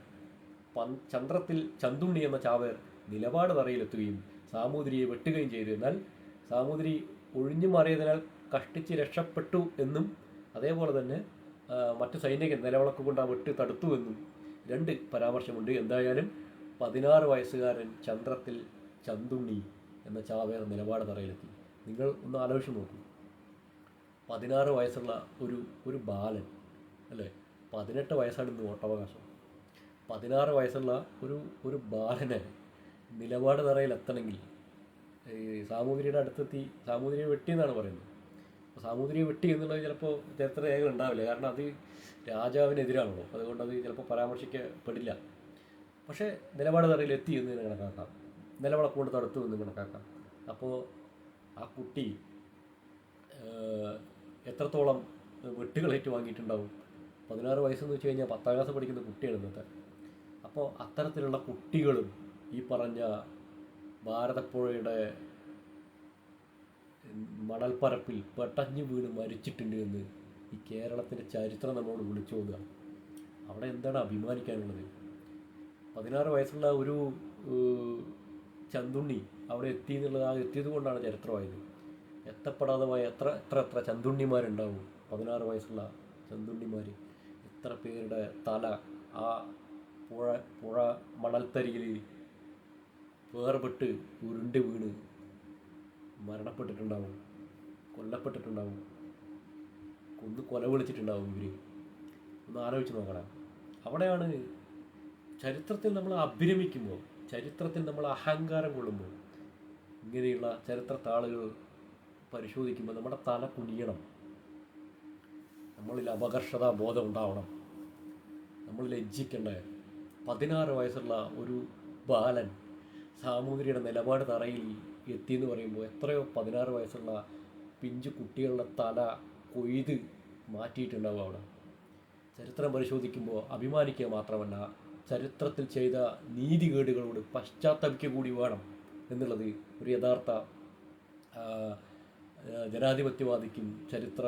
ചന്ദ്രത്തിൽ ചന്തുണ്ണി എന്ന ചാവേർ നിലപാട് തറയിലെത്തുകയും സാമൂതിരിയെ വെട്ടുകയും ചെയ്തു. എന്നാൽ സാമൂതിരി ഒഴിഞ്ഞു മാറിയതിനാൽ കഷ്ടിച്ച് രക്ഷപ്പെട്ടു എന്നും അതേപോലെ തന്നെ മറ്റു സൈനികൻ നിലവിളക്ക് കൊണ്ട് ആ വെട്ട് തടുത്തു എന്നും 2 പരാമർശമുണ്ട്. എന്തായാലും 16 വയസ്സുകാരൻ ചന്ദ്രത്തിൽ ചന്തുണ്ണി എന്ന ചാവേർ നിലപാട് തറയിലെത്തി. നിങ്ങൾ ഒന്ന് ആലോചിച്ച് നോക്കൂ, 16 വയസ്സുള്ള ഒരു ബാലൻ അല്ലേ, 18 വയസ്സാണ് ഇന്ന് വോട്ടവകാശം. 16 വയസ്സുള്ള ഒരു ബാലനെ നിലപാട് തറയിലെത്തണമെങ്കിൽ സാമൂതിരിയുടെ അടുത്തെത്തി സാമൂതിരിയെ വെട്ടി എന്നാണ് പറയുന്നത്. അപ്പോൾ സാമൂതിരിയെ വെട്ടി എന്നുള്ളത് ചിലപ്പോൾ ചരിത്ര രേഖകൾ ഉണ്ടാവില്ല, കാരണം അത് രാജാവിനെതിരാണല്ലോ, അതുകൊണ്ട് അത് ചിലപ്പോൾ പരാമർശിക്കപ്പെടില്ല. പക്ഷേ നിലപാട് തറയിലെത്തി എന്ന് കണക്കാക്കാം, നിലവിളക്ക് കൊണ്ട് തടുത്തു എന്ന് കണക്കാക്കാം. അപ്പോൾ ആ കുട്ടി എത്രത്തോളം വെട്ടുകളേറ്റ് വാങ്ങിയിട്ടുണ്ടാവും? 16 വയസ്സെന്ന് വെച്ച് കഴിഞ്ഞാൽ 10ാം ക്ലാസ് പഠിക്കുന്ന കുട്ടിയാണ് ഇന്നത്തെ. അപ്പോൾ അത്തരത്തിലുള്ള കുട്ടികളും ഈ പറഞ്ഞ ഭാരതപ്പുഴയുടെ മണൽപ്പരപ്പിൽ പെട്ടഞ്ഞു വീണ് മരിച്ചിട്ടുണ്ട് എന്ന് ഈ കേരളത്തിൻ്റെ ചരിത്രം നമ്മളോട് വിളിച്ചു പോകുക. അവിടെ എന്താണ് അഭിമാനിക്കാനുള്ളത്? 16 വയസ്സുള്ള ഒരു ചന്തുണ്ണി അവിടെ എത്തി എന്നുള്ളത്, ആ എത്തിയത് കൊണ്ടാണ് ചരിത്രമായത്. എത്തപ്പെടാതെ പോയ എത്ര ചന്തുണ്ണിമാരുണ്ടാവും? 16 വയസ്സുള്ള ചന്തുണ്ണിമാർ. എത്ര പേരുടെ തല ആ പുഴ മണൽത്തരിയിൽ വേർപെട്ട് ഉരുണ്ട് വീണ് മരണപ്പെട്ടിട്ടുണ്ടാവും, കൊല്ലപ്പെട്ടിട്ടുണ്ടാവും, കൊല വിളിച്ചിട്ടുണ്ടാവും ഇവർ. ഒന്ന് ആലോചിച്ച് നോക്കണം. അവിടെയാണ് ചരിത്രത്തിൽ നമ്മൾ അഭിരമിക്കുമ്പോൾ, ചരിത്രത്തിൽ നമ്മൾ അഹങ്കാരം കൊള്ളുമ്പോൾ, ഇങ്ങനെയുള്ള ചരിത്ര താളുകൾ പരിശോധിക്കുമ്പോൾ നമ്മുടെ തല കുനിയണം. നമ്മളിൽ അപകർഷതാ ബോധം ഉണ്ടാവണം. നമ്മൾ ലജ്ജിക്കണ്ടേ? 16 വയസ്സുള്ള ഒരു ബാലൻ സാമൂതിരിയുടെ നിലപാട് തറയിൽ എത്തിയെന്ന് പറയുമ്പോൾ എത്രയോ 16 വയസ്സുള്ള പിഞ്ചു കുട്ടികളുടെ തല കൊയ്ത് മാറ്റിയിട്ടുണ്ടാവും അവിടെ. ചരിത്രം പരിശോധിക്കുമ്പോൾ അഭിമാനിക്കുക മാത്രമല്ല, ചരിത്രത്തിൽ ചെയ്ത നീതികേടുകളോട് പശ്ചാത്തപിക്കുക കൂടി വേണം എന്നുള്ളത് ഒരു യഥാർത്ഥ ജനാധിപത്യവാദിക്കും ചരിത്ര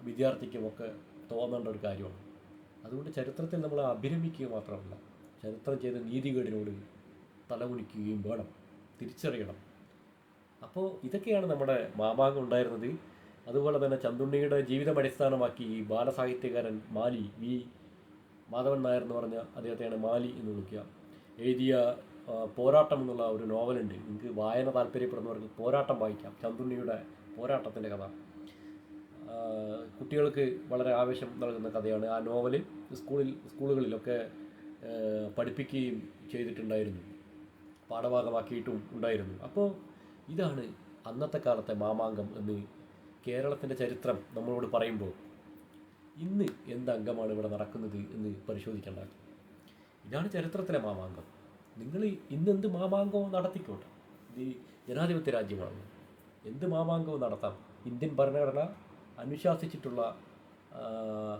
വിദ്യാർത്ഥിക്കുമൊക്കെ തോന്നേണ്ട ഒരു കാര്യമാണ്. അതുകൊണ്ട് ചരിത്രത്തിൽ നമ്മൾ അഭിരമിക്കുക മാത്രമല്ല, ചരിത്രം ചെയ്ത നീതികേടിനോട് തലകുനിക്കുകയും വേണം, തിരിച്ചറിയണം. അപ്പോൾ ഇതൊക്കെയാണ് നമ്മുടെ മാമാങ്കം ഉണ്ടായിരുന്നത്. അതുപോലെ തന്നെ ചന്തുണ്ണിയുടെ ജീവിതം അടിസ്ഥാനമാക്കി ഈ ബാലസാഹിത്യകാരൻ മാലി, വി മാധവൻ നായർ എന്ന് പറഞ്ഞ അദ്ദേഹത്തെയാണ് മാലി എന്ന് വിളിക്കുക, എഴുതിയ പോരാട്ടം എന്നുള്ള ഒരു നോവലുണ്ട്. നിങ്ങൾക്ക് വായന താല്പര്യപ്പെടുന്നവർക്ക് പോരാട്ടം വായിക്കാം. ചന്തുണ്ണിയുടെ പോരാട്ടത്തിൻ്റെ കഥ കുട്ടികൾക്ക് വളരെ ആവേശം നൽകുന്ന കഥയാണ്. ആ നോവൽ സ്കൂളുകളിലൊക്കെ പഠിപ്പിക്കുകയും ചെയ്തിട്ടുണ്ടായിരുന്നു, പാഠഭാഗമാക്കിയിട്ടും ഉണ്ടായിരുന്നു. അപ്പോൾ ഇതാണ് അന്നത്തെ കാലത്തെ മാമാങ്കം എന്ന് കേരളത്തിൻ്റെ ചരിത്രം നമ്മളോട് പറയുമ്പോൾ ഇന്ന് എന്ത് അംഗമാണ് ഇവിടെ നടക്കുന്നത് എന്ന് പരിശോധിക്കേണ്ട. ഇതാണ് ചരിത്രത്തിലെ മാമാങ്കം. നിങ്ങൾ ഇന്ന് എന്ത് മാമാങ്കവും നടത്തിക്കോട്ടെ, ഇത് ജനാധിപത്യ രാജ്യമാണ്, എന്ത് മാമാങ്കവും നടത്താം. ഇന്ത്യൻ ഭരണഘടന അനുശാസിച്ചിട്ടുള്ള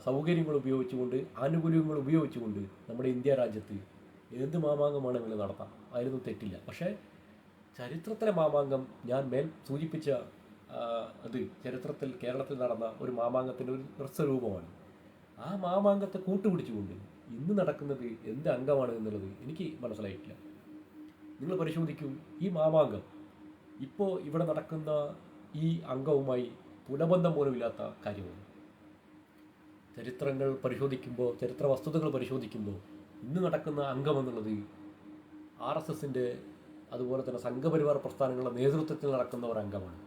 സൗകര്യങ്ങൾ ഉപയോഗിച്ചുകൊണ്ട്, ആനുകൂല്യങ്ങൾ ഉപയോഗിച്ചുകൊണ്ട് നമ്മുടെ ഇന്ത്യ രാജ്യത്ത് എന്ത് മാമാങ്കമാണെങ്കിലും നടത്താം, അതിലൊന്നും തെറ്റില്ല. പക്ഷേ ചരിത്രത്തിലെ മാമാങ്കം ഞാൻ മേൽ സൂചിപ്പിച്ച അത് കേരളത്തിൽ നടന്ന ഒരു മാമാങ്കത്തിൻ്റെ ഒരു ഹ്രസ്വരൂപമാണ്. ആ മാമാങ്കത്തെ കൂട്ടുപിടിച്ചുകൊണ്ട് ഇന്ന് നടക്കുന്നത് എന്ത് അംഗമാണ് എന്നുള്ളത് എനിക്ക് മനസ്സിലായിട്ടില്ല. നിങ്ങൾ പരിശോധിക്കൂ, ഈ മാമാങ്കം ഇപ്പോൾ ഇവിടെ നടക്കുന്ന ഈ അംഗവുമായി പുലബന്ധം പോലും ഇല്ലാത്ത കാര്യമാണ്. ചരിത്ര വസ്തുതകൾ പരിശോധിക്കുമ്പോൾ ഇന്ന് നടക്കുന്ന അംഗം എന്നുള്ളത് RSSൻ്റെ അതുപോലെ തന്നെ സംഘപരിവാർ പ്രസ്ഥാനങ്ങളുടെ നേതൃത്വത്തിൽ നടക്കുന്ന ഒരു അംഗമാണ്.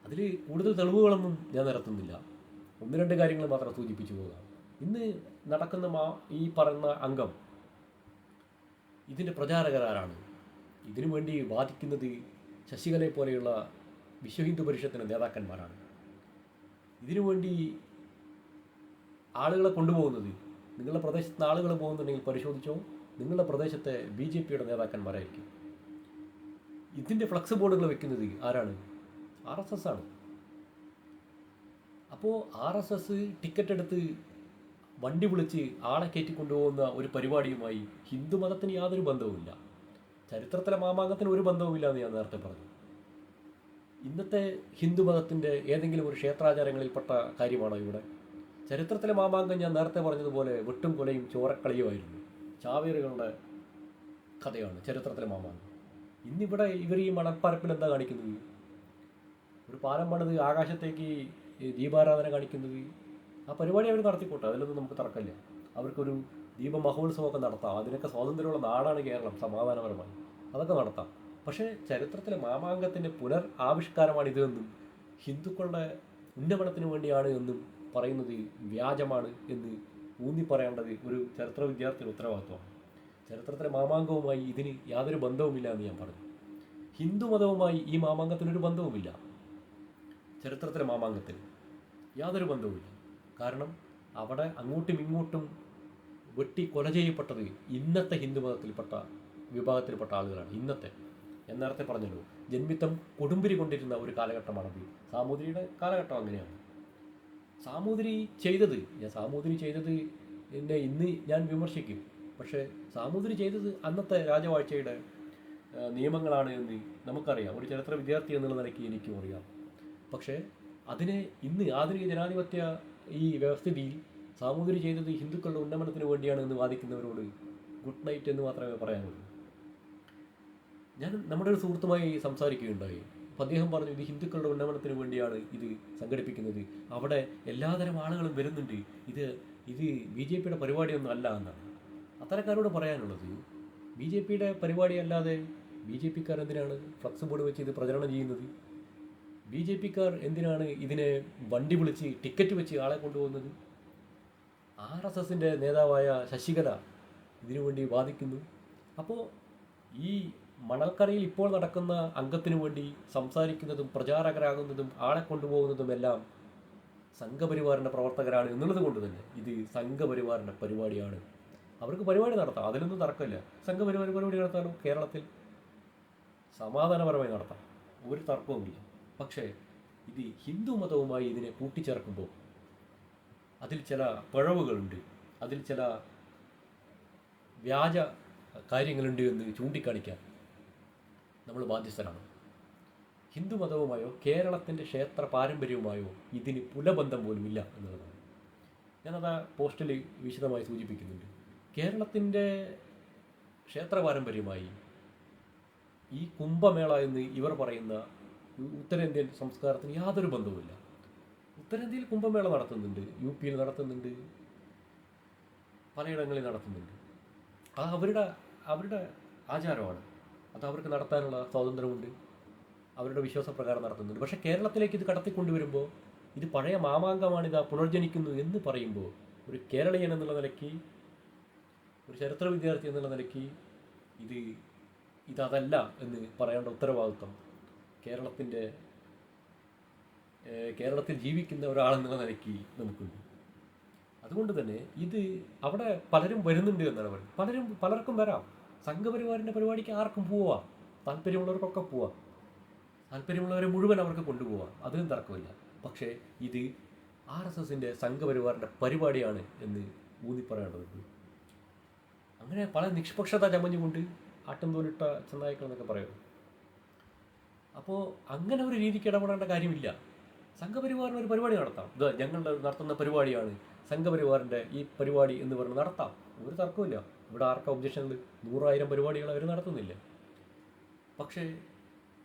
അതിൽ കൂടുതൽ തെളിവുകളൊന്നും ഞാൻ നിരത്തുന്നില്ല, 1-2 കാര്യങ്ങൾ മാത്രം സൂചിപ്പിച്ചു പോകാം. ഇന്ന് നടക്കുന്ന ഈ പറയുന്ന അംഗം, ഇതിൻ്റെ പ്രചാരകരാരാണ്? ഇതിനു വേണ്ടി വാദിക്കുന്നത് ശശികലയെ പോലെയുള്ള വിശ്വഹിന്ദു പരിഷത്തിൻ്റെ നേതാക്കന്മാരാണ്. ഇതിനുവേണ്ടി ആളുകളെ കൊണ്ടുപോകുന്നത്, നിങ്ങളുടെ പ്രദേശത്ത് നിന്ന് ആളുകൾ പോകുന്നുണ്ടെങ്കിൽ പരിശോധിച്ചോ, നിങ്ങളുടെ പ്രദേശത്തെ BJPയുടെ നേതാക്കന്മാരായിരിക്കും. ഇതിൻ്റെ ഫ്ലക്സ് ബോർഡുകൾ വെക്കുന്നത് ആരാണ്? RSS ആണ്. അപ്പോൾ RSS ടിക്കറ്റ് എടുത്ത് വണ്ടി വിളിച്ച് ആളെ കയറ്റിക്കൊണ്ടുപോകുന്ന ഒരു പരിപാടിയുമായി ഹിന്ദു മതത്തിന് യാതൊരു ബന്ധവുമില്ല. ചരിത്രത്തിലെ മാമാങ്കത്തിന് ഒരു ബന്ധവുമില്ല എന്ന് ഞാൻ നേരത്തെ പറഞ്ഞു. ഇന്നത്തെ ഹിന്ദു മതത്തിൻ്റെ ഏതെങ്കിലും ഒരു ക്ഷേത്രാചാരങ്ങളിൽപ്പെട്ട കാര്യമാണോ ഇവിടെ? ചരിത്രത്തിലെ മാമാങ്കം ഞാൻ നേരത്തെ പറഞ്ഞതുപോലെ വെട്ടും കൊലയും ചോരക്കളിയുമായിരുന്നു, ചാവേറുകളുടെ കഥയാണ് ചരിത്രത്തിലെ മാമാങ്കം. ഇന്നിവിടെ ഇവർ ഈ മണൽപ്പരപ്പിൽ എന്താ കാണിക്കുന്നത്? ഒരു പാലം പണിത് ആകാശത്തേക്ക് ദീപാരാധന കാണിക്കുന്നത്. ആ പരിപാടി അവർ നടത്തിക്കോട്ടെ, അതിലൊന്നും നമുക്ക് തർക്കമില്ല. അവർക്കൊരു ദീപമഹോത്സവമൊക്കെ നടത്താം, അതിനൊക്കെ സ്വാതന്ത്ര്യമുള്ള നാടാണ് കേരളം, സമാധാനപരമായി അതൊക്കെ നടത്താം. പക്ഷേ ചരിത്രത്തിലെ മാമാങ്കത്തിൻ്റെ ആവിഷ്കാരമാണിതെന്നും ഹിന്ദുക്കളുടെ ഉന്നമനത്തിന് വേണ്ടിയാണ് എന്നും പറയുന്നത് വ്യാജമാണ് എന്ന് ഊന്നി പറയേണ്ടത് ഒരു ചരിത്ര വിദ്യാർത്ഥിയുടെ ഉത്തരവാദിത്വമാണ്. ചരിത്രത്തിലെ മാമാങ്കവുമായി ഇതിന് യാതൊരു ബന്ധവുമില്ല എന്ന് ഞാൻ പറഞ്ഞു. ഹിന്ദു മതവുമായി ഈ മാമാങ്കത്തിനൊരു ബന്ധവുമില്ല. ചരിത്രത്തിലെ മാമാങ്കത്തിന് യാതൊരു ബന്ധവുമില്ല. കാരണം അവിടെ അങ്ങോട്ടും ഇങ്ങോട്ടും വെട്ടി കൊല ചെയ്യപ്പെട്ടത് ഇന്നത്തെ ഹിന്ദു വിഭാഗത്തിൽപ്പെട്ട ആളുകളാണ്. ഇന്നത്തെ ഞാൻ നേരത്തെ പറഞ്ഞല്ലോ, ജന്മിത്തം കൊടുമ്പിരി കൊണ്ടിരുന്ന ഒരു കാലഘട്ടമാണത്. സാമൂതിരിയുടെ കാലഘട്ടം അങ്ങനെയാണ്. സാമൂതിരി ചെയ്തത് എന്നെ ഇന്ന് ഞാൻ വിമർശിക്കും. പക്ഷേ സാമൂതിരി ചെയ്തത് അന്നത്തെ രാജവാഴ്ചയുടെ നിയമങ്ങളാണ് എന്ന് നമുക്കറിയാം. ഒരു ചരിത്ര വിദ്യാർത്ഥി എന്നുള്ള നിലയ്ക്ക് എനിക്കും അറിയാം. പക്ഷേ അതിനെ ഇന്ന് ആധുനിക ജനാധിപത്യ ഈ വ്യവസ്ഥിതിയിൽ സാമൂതിരി ചെയ്തത് ഹിന്ദുക്കളുടെ ഉന്നമനത്തിന് വേണ്ടിയാണ് എന്ന് വാദിക്കുന്നവരോട് ഗുഡ് നൈറ്റ് എന്ന് മാത്രമേ പറയാനുള്ളൂ. ഞാൻ നമ്മുടെ ഒരു സുഹൃത്തുമായി സംസാരിക്കുകയുണ്ടായി. അപ്പം അദ്ദേഹം പറഞ്ഞു, ഇത് ഹിന്ദുക്കളുടെ ഉന്നമനത്തിന് വേണ്ടിയാണ് ഇത് സംഘടിപ്പിക്കുന്നത്, അവിടെ എല്ലാതരം ആളുകളും വരുന്നുണ്ട്, ഇത് BJPയുടെ പരിപാടിയൊന്നും അല്ല എന്നാണ്. അത്തരക്കാരോട് പറയാനുള്ളത്, BJPയുടെ പരിപാടിയല്ലാതെ BJPക്കാർ എന്തിനാണ് ഫ്ലക്സ് ബോർഡ് വെച്ച് ഇത് പ്രചരണം ചെയ്യുന്നത്? BJPക്കാർ എന്തിനാണ് ഇതിനെ വണ്ടി വിളിച്ച് ടിക്കറ്റ് വെച്ച് ആളെ കൊണ്ടുപോകുന്നത്? RSSൻ്റെ നേതാവായ ശശികല ഇതിനു വേണ്ടി വാദിക്കുന്നു. അപ്പോൾ ഈ മണൽക്കരയിൽ ഇപ്പോൾ നടക്കുന്ന അംഗത്തിനു വേണ്ടി സംസാരിക്കുന്നതും പ്രചാരകരാകുന്നതും ആളെ കൊണ്ടുപോകുന്നതുമെല്ലാം സംഘപരിവാറിൻ്റെ പ്രവർത്തകരാണ് എന്നുള്ളത് കൊണ്ട് തന്നെ ഇത് സംഘപരിവാറിൻ്റെ പരിപാടിയാണ്. അവർക്ക് പരിപാടി നടത്താം, അതിലൊന്നും തർക്കമില്ല. സംഘപരിവാർ പരിപാടി നടത്താനും കേരളത്തിൽ സമാധാനപരമായി നടത്താം, ഒരു തർക്കവുമില്ല. പക്ഷേ ഇത് ഹിന്ദു മതവുമായി ഇതിനെ കൂട്ടിച്ചേർക്കുമ്പോൾ അതിൽ ചില പിഴവുകളുണ്ട്, അതിൽ ചില വ്യാജ കാര്യങ്ങളുണ്ട് എന്ന് ചൂണ്ടിക്കാണിക്കാൻ നമ്മൾ ബാധ്യസ്ഥരാണ്. ഹിന്ദുമതവുമായോ കേരളത്തിൻ്റെ ക്ഷേത്ര പാരമ്പര്യവുമായോ ഇതിന് പുലബന്ധം പോലുമില്ല എന്നുള്ളതാണ്. ഞാനത് പോസ്റ്റിൽ വിശദമായി സൂചിപ്പിക്കുന്നുണ്ട്. കേരളത്തിൻ്റെ ക്ഷേത്ര പാരമ്പര്യമായി ഈ കുംഭമേള എന്ന് ഇവർ പറയുന്ന ഉത്തരേന്ത്യൻ സംസ്കാരത്തിന് യാതൊരു ബന്ധവുമില്ല. ഉത്തരേന്ത്യയിൽ കുംഭമേള നടത്തുന്നുണ്ട്, UP നടത്തുന്നുണ്ട്, പലയിടങ്ങളിൽ നടത്തുന്നുണ്ട്. അത് അവരുടെ ആചാരമാണ്. അത് അവർക്ക് നടത്താനുള്ള സ്വാതന്ത്ര്യമുണ്ട്, അവരുടെ വിശ്വാസപ്രകാരം നടത്തുന്നുണ്ട്. പക്ഷേ കേരളത്തിലേക്ക് ഇത് കടത്തിക്കൊണ്ടുവരുമ്പോൾ ഇത് പഴയ മാമാങ്കമാണിതാ പുനർജനിക്കുന്നു എന്ന് പറയുമ്പോൾ ഒരു കേരളീയൻ എന്നുള്ള നിലയ്ക്ക്, ഒരു ചരിത്ര വിദ്യാർത്ഥി എന്നുള്ള നിലയ്ക്ക് ഇത് ഇതല്ല എന്ന് പറയേണ്ട ഉത്തരവാദിത്വം കേരളത്തിൽ ജീവിക്കുന്ന ഒരാളെന്നുള്ള നിലയ്ക്ക് നമുക്കുണ്ട്. അതുകൊണ്ട് തന്നെ ഇത് അവിടെ പലരും വരുന്നുണ്ട് എന്നാണ് പറയുന്നത്. പലർക്കും വരാം. സംഘപരിവാറിൻ്റെ പരിപാടിക്ക് ആർക്കും പോവാം, താല്പര്യമുള്ളവർക്കൊക്കെ പോവാം, താല്പര്യമുള്ളവരെ മുഴുവൻ അവർക്ക് കൊണ്ടുപോവാം, അതിനും തർക്കമില്ല. പക്ഷേ ഇത് RSSൻ്റെ സംഘപരിവാറിൻ്റെ പരിപാടിയാണ് എന്ന് ഊന്നിപ്പറയേണ്ടതുണ്ട്. അങ്ങനെ പല നിഷ്പക്ഷത ചമഞ്ഞുകൊണ്ട് ആട്ടംതോലിട്ട ചെന്നായ്ക്കൾ എന്നൊക്കെ പറയും. അപ്പോൾ അങ്ങനെ ഒരു രീതിക്ക് ഇടപെടേണ്ട കാര്യമില്ല. സംഘപരിവാറിന് ഒരു പരിപാടി നടത്താം. ഇത് ഞങ്ങൾ നടത്തുന്ന പരിപാടിയാണ്, സംഘപരിവാറിൻ്റെ ഈ പരിപാടി എന്ന് പറഞ്ഞ് നടത്താം, ഒരു തർക്കമില്ല. ഇവിടെ ആർക്കാ ഒബ്ജക്ഷൻ ഉണ്ട്? 100,000 പരിപാടികൾ അവർ നടത്തുന്നില്ല. പക്ഷേ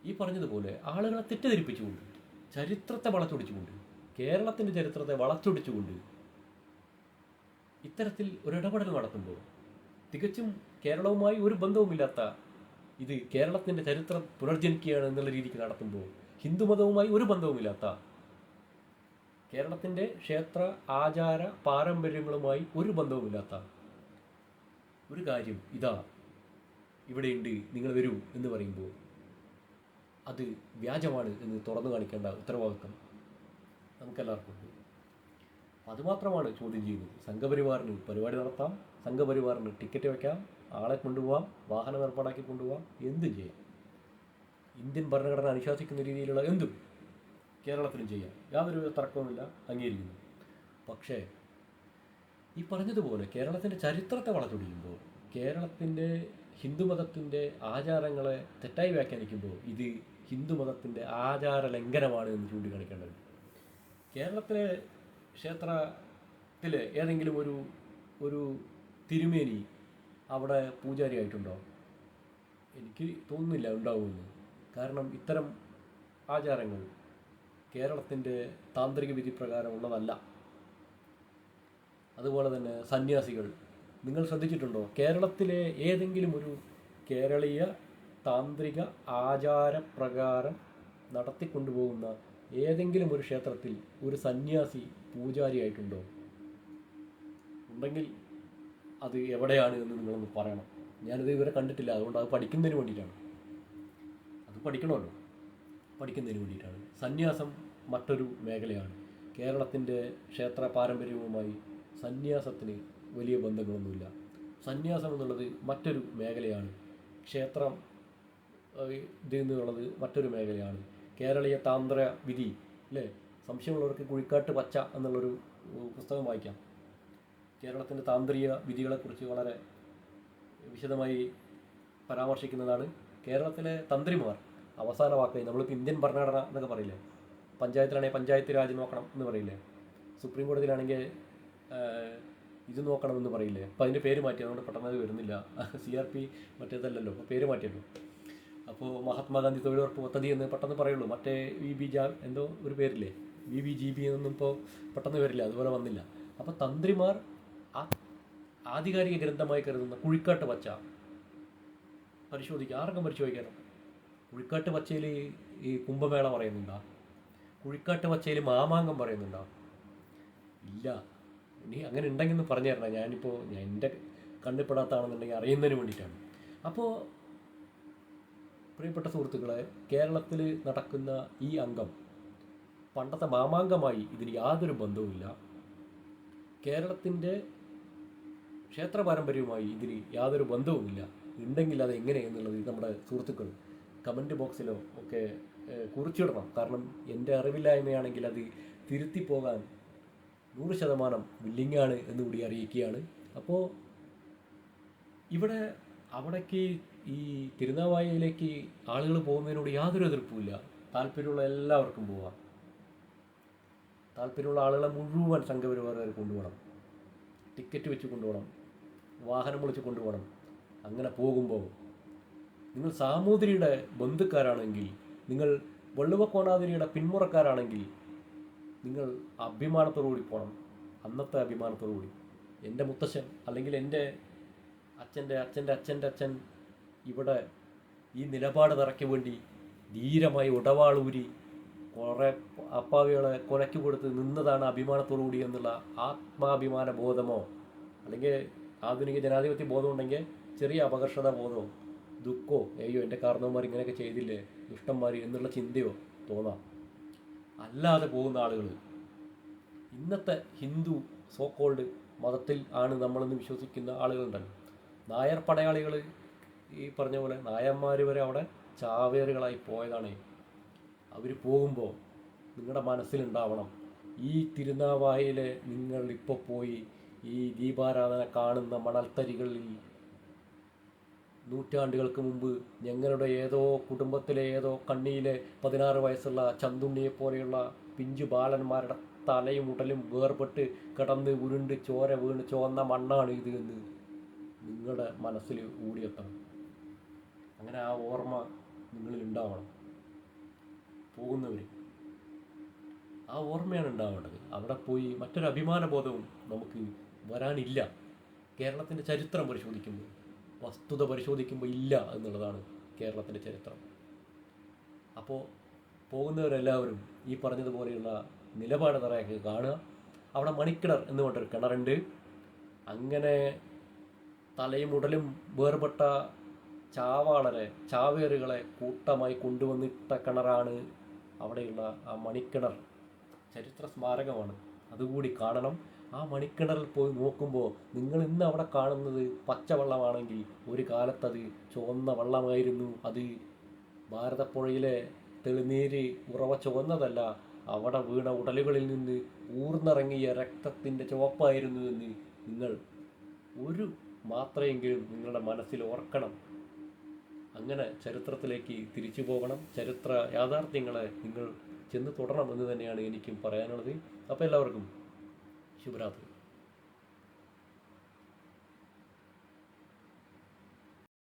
ഈ പറഞ്ഞതുപോലെ ആളുകളെ തെറ്റിദ്ധരിപ്പിച്ചുകൊണ്ട്, ചരിത്രത്തെ വളച്ചൊടിച്ചുകൊണ്ട്, കേരളത്തിൻ്റെ ചരിത്രത്തെ വളച്ചൊടിച്ചുകൊണ്ട് ഇത്തരത്തിൽ ഒരു ഇടപെടൽ നടത്തുമ്പോൾ, തികച്ചും കേരളവുമായി ഒരു ബന്ധവുമില്ലാത്ത ഇത് കേരളത്തിൻ്റെ ചരിത്രം പുനർജനിക്കുകയാണ് എന്നുള്ള രീതിക്ക് നടത്തുമ്പോൾ, ഹിന്ദുമതവുമായി ഒരു ബന്ധവുമില്ലാത്ത, കേരളത്തിൻ്റെ ക്ഷേത്ര ആചാര പാരമ്പര്യങ്ങളുമായി ഒരു ബന്ധവുമില്ലാത്ത ഒരു കാര്യം ഇതാ ഇവിടെയുണ്ട്, നിങ്ങൾ വരൂ എന്ന് പറയുമ്പോൾ അത് വ്യാജമാണ് എന്ന് തുറന്നു കാണിക്കേണ്ട ഉത്തരവാദിത്വം നമുക്കെല്ലാവർക്കും ഉണ്ട്. അതുമാത്രമാണ് ചോദ്യം ചെയ്യുന്നത്. സംഘപരിവാറിന് പരിപാടി നടത്താം, സംഘപരിവാറിന് ടിക്കറ്റ് വയ്ക്കാം, ആളെ കൊണ്ടുപോകാം, വാഹനം ഏർപ്പാടാക്കി കൊണ്ടുപോകാം, എന്തും ചെയ്യാം. ഇന്ത്യൻ ഭരണഘടന അനുശാസിക്കുന്ന രീതിയിലുള്ള എന്തും കേരളത്തിലും ചെയ്യാം, യാതൊരു തർക്കവുമില്ല, അംഗീകരിക്കുന്നു. പക്ഷേ ഈ പറഞ്ഞതുപോലെ കേരളത്തിൻ്റെ ചരിത്രത്തെ വളച്ചൊടിക്കുമ്പോൾ, കേരളത്തിൻ്റെ ഹിന്ദുമതത്തിൻ്റെ ആചാരങ്ങളെ തെറ്റായി വ്യാഖ്യാനിക്കുമ്പോൾ ഇത് ഹിന്ദുമതത്തിൻ്റെ ആചാര ലംഘനമാണ് എന്ന് ചൂണ്ടിക്കാണിക്കേണ്ടത്. കേരളത്തിലെ ക്ഷേത്രത്തിലെ ഏതെങ്കിലും ഒരു തിരുമേനി അവിടെ പൂജാരിയായിട്ടുണ്ടോ? എനിക്ക് തോന്നുന്നില്ല ഉണ്ടാവുമെന്ന്. കാരണം ഇത്തരം ആചാരങ്ങൾ കേരളത്തിൻ്റെ താന്ത്രിക വിധി പ്രകാരം ഉള്ളതല്ല. അതുപോലെ തന്നെ സന്യാസികൾ, നിങ്ങൾ ശ്രദ്ധിച്ചിട്ടുണ്ടോ? കേരളത്തിലെ ഏതെങ്കിലും ഒരു കേരളീയ താന്ത്രിക ആചാരപ്രകാരം നടത്തിക്കൊണ്ടുപോകുന്ന ഏതെങ്കിലും ഒരു ക്ഷേത്രത്തിൽ ഒരു സന്യാസി പൂജാരിയായിട്ടുണ്ടോ? ഉണ്ടെങ്കിൽ അത് എവിടെയാണ് എന്ന് നിങ്ങളൊന്ന് പറയണം. ഞാനത് ഇതുവരെ കണ്ടിട്ടില്ല. അതുകൊണ്ട് അത് പഠിക്കുന്നതിന് വേണ്ടിയിട്ടാണ്. അത് പഠിക്കണമല്ലോ, പഠിക്കുന്നതിന് വേണ്ടിയിട്ടാണ്. സന്യാസം മറ്റൊരു മേഖലയാണ്. കേരളത്തിൻ്റെ ക്ഷേത്ര പാരമ്പര്യവുമായി സന്യാസത്തിന് വലിയ ബന്ധങ്ങളൊന്നുമില്ല. സന്യാസം എന്നുള്ളത് മറ്റൊരു മേഖലയാണ്. ക്ഷേത്രം ഇതിൽ നിന്നുള്ളത് മറ്റൊരു മേഖലയാണ്. കേരളീയ താന്ത്ര വിധി അല്ലേ? സംശയമുള്ളവർക്ക് കുഴിക്കാട്ട് പച്ച എന്നുള്ളൊരു പുസ്തകം വായിക്കാം. കേരളത്തിൻ്റെ താന്ത്രിക വിധികളെക്കുറിച്ച് വളരെ വിശദമായി പരാമർശിക്കുന്നതാണ്. കേരളത്തിലെ തന്ത്രിമാർ അവസാന വാക്കായി, നമ്മളിപ്പോൾ ഇന്ത്യൻ ഭരണഘടന എന്നൊക്കെ പറയില്ലേ, പഞ്ചായത്തിലാണെങ്കിൽ പഞ്ചായത്ത് രാജ് നോക്കണം എന്ന് പറയില്ലേ, സുപ്രീം കോടതിയിലാണെങ്കിൽ ഇത് നോക്കണമെന്ന് പറയില്ലേ. അപ്പോൾ അതിൻ്റെ പേര് മാറ്റി, അതുകൊണ്ട് പെട്ടെന്ന് അത് വരുന്നില്ല. CRP മറ്റേതല്ലല്ലോ, അപ്പോൾ പേര് മാറ്റിയല്ലോ. അപ്പോൾ മഹാത്മാഗാന്ധി തൊഴിലുറപ്പ് പദ്ധതി എന്ന് പെട്ടെന്ന് പറയുള്ളൂ. മറ്റേ എന്തോ ഒരു പേരില്ലേ, VBGB എന്നൊന്നും ഇപ്പോൾ പെട്ടെന്ന് വരില്ല, അതുപോലെ വന്നില്ല. അപ്പോൾ തന്ത്രിമാർ ആധികാരിക ഗ്രന്ഥമായി കരുതുന്ന കുഴിക്കാട്ട് പച്ച പരിശോധിക്കുക, ആർക്കും പരിശോധിക്കാനോ. കുഴിക്കാട്ട് പച്ചയിൽ ഈ കുംഭമേള പറയുന്നുണ്ടോ? കുഴിക്കാട്ട് പച്ചയിൽ മാമാങ്കം പറയുന്നുണ്ടോ? ഇല്ല. ഇനി അങ്ങനെ ഉണ്ടെങ്കിൽ ഒന്ന് പറഞ്ഞു തരണം. ഞാനിപ്പോൾ എൻ്റെ കണ്ണിൽപ്പെടാത്തതാണെന്നുണ്ടെങ്കിൽ അറിയുന്നതിന് വേണ്ടിയിട്ടാണ്. അപ്പോൾ പ്രിയപ്പെട്ട സുഹൃത്തുക്കളെ, കേരളത്തിൽ നടക്കുന്ന ഈ അംഗം പണ്ടത്തെ മാമാങ്കമായി ഇതിന് യാതൊരു ബന്ധവുമില്ല. കേരളത്തിൻ്റെ ക്ഷേത്ര പാരമ്പര്യവുമായി ഇതിന് യാതൊരു ബന്ധവുമില്ല. ഉണ്ടെങ്കിൽ അത് എങ്ങനെയെന്നുള്ളത് നമ്മുടെ സുഹൃത്തുക്കൾ കമൻറ്റ് ബോക്സിലോ ഒക്കെ കുറിച്ചിടണം. കാരണം എൻ്റെ അറിവില്ലായ്മയാണെങ്കിൽ അത് തിരുത്തിപ്പോകാൻ 100% വില്ലിങ്ങാണ് എന്നുകൂടി അറിയിക്കുകയാണ്. അപ്പോൾ അവിടേക്ക് ഈ തിരുനാവായയിലേക്ക് ആളുകൾ പോകുന്നതിനോട് യാതൊരു എതിർപ്പുമില്ല. താല്പര്യമുള്ള എല്ലാവർക്കും പോവാം. താല്പര്യമുള്ള ആളുകളെ മുഴുവൻ സംഘപരിവാറുകാർ കൊണ്ടുപോകണം, ടിക്കറ്റ് വെച്ച് കൊണ്ടുപോകണം, വാഹനം വിളിച്ച് കൊണ്ടുപോകണം. അങ്ങനെ പോകുമ്പോൾ നിങ്ങൾ സാമൂതിരിയുടെ ബന്ധുക്കാരാണെങ്കിൽ, നിങ്ങൾ വള്ളുവക്കോനാതിരിയുടെ പിന്മുറക്കാരാണെങ്കിൽ നിങ്ങൾ അഭിമാനത്തോടുകൂടി പോകണം. അന്നത്തെ അഭിമാനത്തോടുകൂടി. എൻ്റെ മുത്തശ്ശൻ അല്ലെങ്കിൽ എൻ്റെ അച്ഛൻ്റെ അച്ഛൻ്റെ അച്ഛൻ്റെ അച്ഛൻ ഇവിടെ ഈ നിലപാട് തറയ്ക്ക് വേണ്ടി ധീരമായി ഉടവാളൂരി കുറേ അപ്പാവികളെ കൊലയ്ക്ക് കൊടുത്ത് നിന്നതാണ് അഭിമാനത്തോടു കൂടി എന്നുള്ള ആത്മാഭിമാന ബോധമോ അല്ലെങ്കിൽ ആധുനിക ജനാധിപത്യ ബോധം ഉണ്ടെങ്കിൽ ചെറിയ അപകർഷത ബോധമോ ദുഃഖമോ അയ്യോ എൻ്റെ കാരണവന്മാർ ഇങ്ങനെയൊക്കെ ചെയ്തില്ലേ ദുഷ്ടന്മാർ എന്നുള്ള ചിന്തയോ തോന്നാം. അല്ലാതെ പോകുന്ന ആളുകൾ ഇന്നത്തെ ഹിന്ദു സോക്കോൾഡ് മതത്തിൽ ആണ് നമ്മളെന്ന് വിശ്വസിക്കുന്ന ആളുകളുണ്ടല്ലോ. നായർ പടയാളികൾ ഈ പറഞ്ഞ പോലെ നായന്മാർ വരെ അവിടെ ചാവേറുകളായി പോയതാണ്. അവർ പോകുമ്പോൾ നിങ്ങളുടെ മനസ്സിലുണ്ടാവണം, ഈ തിരുനാവായയിലെ നിങ്ങൾ ഇപ്പോൾ പോയി ഈ ദീപാരാധന കാണുന്ന മണൽത്തരികളിൽ നൂറ്റാണ്ടുകൾക്ക് മുമ്പ് ഞങ്ങളുടെ ഏതോ കുടുംബത്തിലെ ഏതോ കണ്ണിയിലെ 16 വയസ്സുള്ള ചന്തുണ്ണിയെ പോലെയുള്ള പിഞ്ചു ബാലന്മാരുടെ തലയും ഉടലും വേർപെട്ട് കിടന്ന് ഉരുണ്ട് ചോര വീണ് ചുവന്ന മണ്ണാണ് ഇത് എന്ന് നിങ്ങളുടെ മനസ്സിൽ ഊടിയെത്തണം. അങ്ങനെ ആ ഓർമ്മ നിങ്ങളിൽ ഉണ്ടാവണം. പോകുന്നവർ ആ ഓർമ്മയാണ് ഉണ്ടാവേണ്ടത്. അവിടെ പോയി മറ്റൊരു അഭിമാനബോധവും നമുക്ക് വരാനില്ല. കേരളത്തിൻ്റെ ചരിത്രം പരിശോധിക്കുമ്പോൾ, വസ്തുത പരിശോധിക്കുമ്പോൾ ഇല്ല എന്നുള്ളതാണ് കേരളത്തിൻ്റെ ചരിത്രം. അപ്പോൾ പോകുന്നവരെല്ലാവരും ഈ പറഞ്ഞതുപോലെയുള്ള നിലപാട് തറയൊക്കെ കാണുക. അവിടെ മണിക്കിണർ എന്ന് പറഞ്ഞൊരു കിണറുണ്ട്. അങ്ങനെ തലയും ഉടലും വേർപെട്ട ചാവേറുകളെ കൂട്ടമായി കൊണ്ടുവന്നിട്ട കിണറാണ് അവിടെയുള്ള ആ മണിക്കിണർ. ചരിത്ര സ്മാരകമാണ്, അതുകൂടി കാണണം. ആ മണിക്കിണറിൽ പോയി നോക്കുമ്പോൾ നിങ്ങൾ ഇന്ന് അവിടെ കാണുന്നത് പച്ചവെള്ളമാണെങ്കിൽ ഒരു കാലത്തത് ചുവന്ന വെള്ളമായിരുന്നു. അത് ഭാരതപ്പുഴയിലെ തെളിനീര് ഉറവ ചുവന്നതല്ല, അവിടെ വീണ ഉടലുകളിൽ നിന്ന് ഊർന്നിറങ്ങിയ രക്തത്തിൻ്റെ ചുവപ്പായിരുന്നു എന്ന് നിങ്ങൾ ഒരു മാത്രയെങ്കിലും നിങ്ങളുടെ മനസ്സിൽ ഓർക്കണം. അങ്ങനെ ചരിത്രത്തിലേക്ക് തിരിച്ചു പോകണം. ചരിത്ര യാഥാർത്ഥ്യങ്ങളെ നിങ്ങൾ ചെന്ന് തുടരണം എന്ന് തന്നെയാണ് എനിക്കും പറയാനുള്ളത്. അപ്പോൾ എല്ലാവർക്കും ശുഭരാത്രി.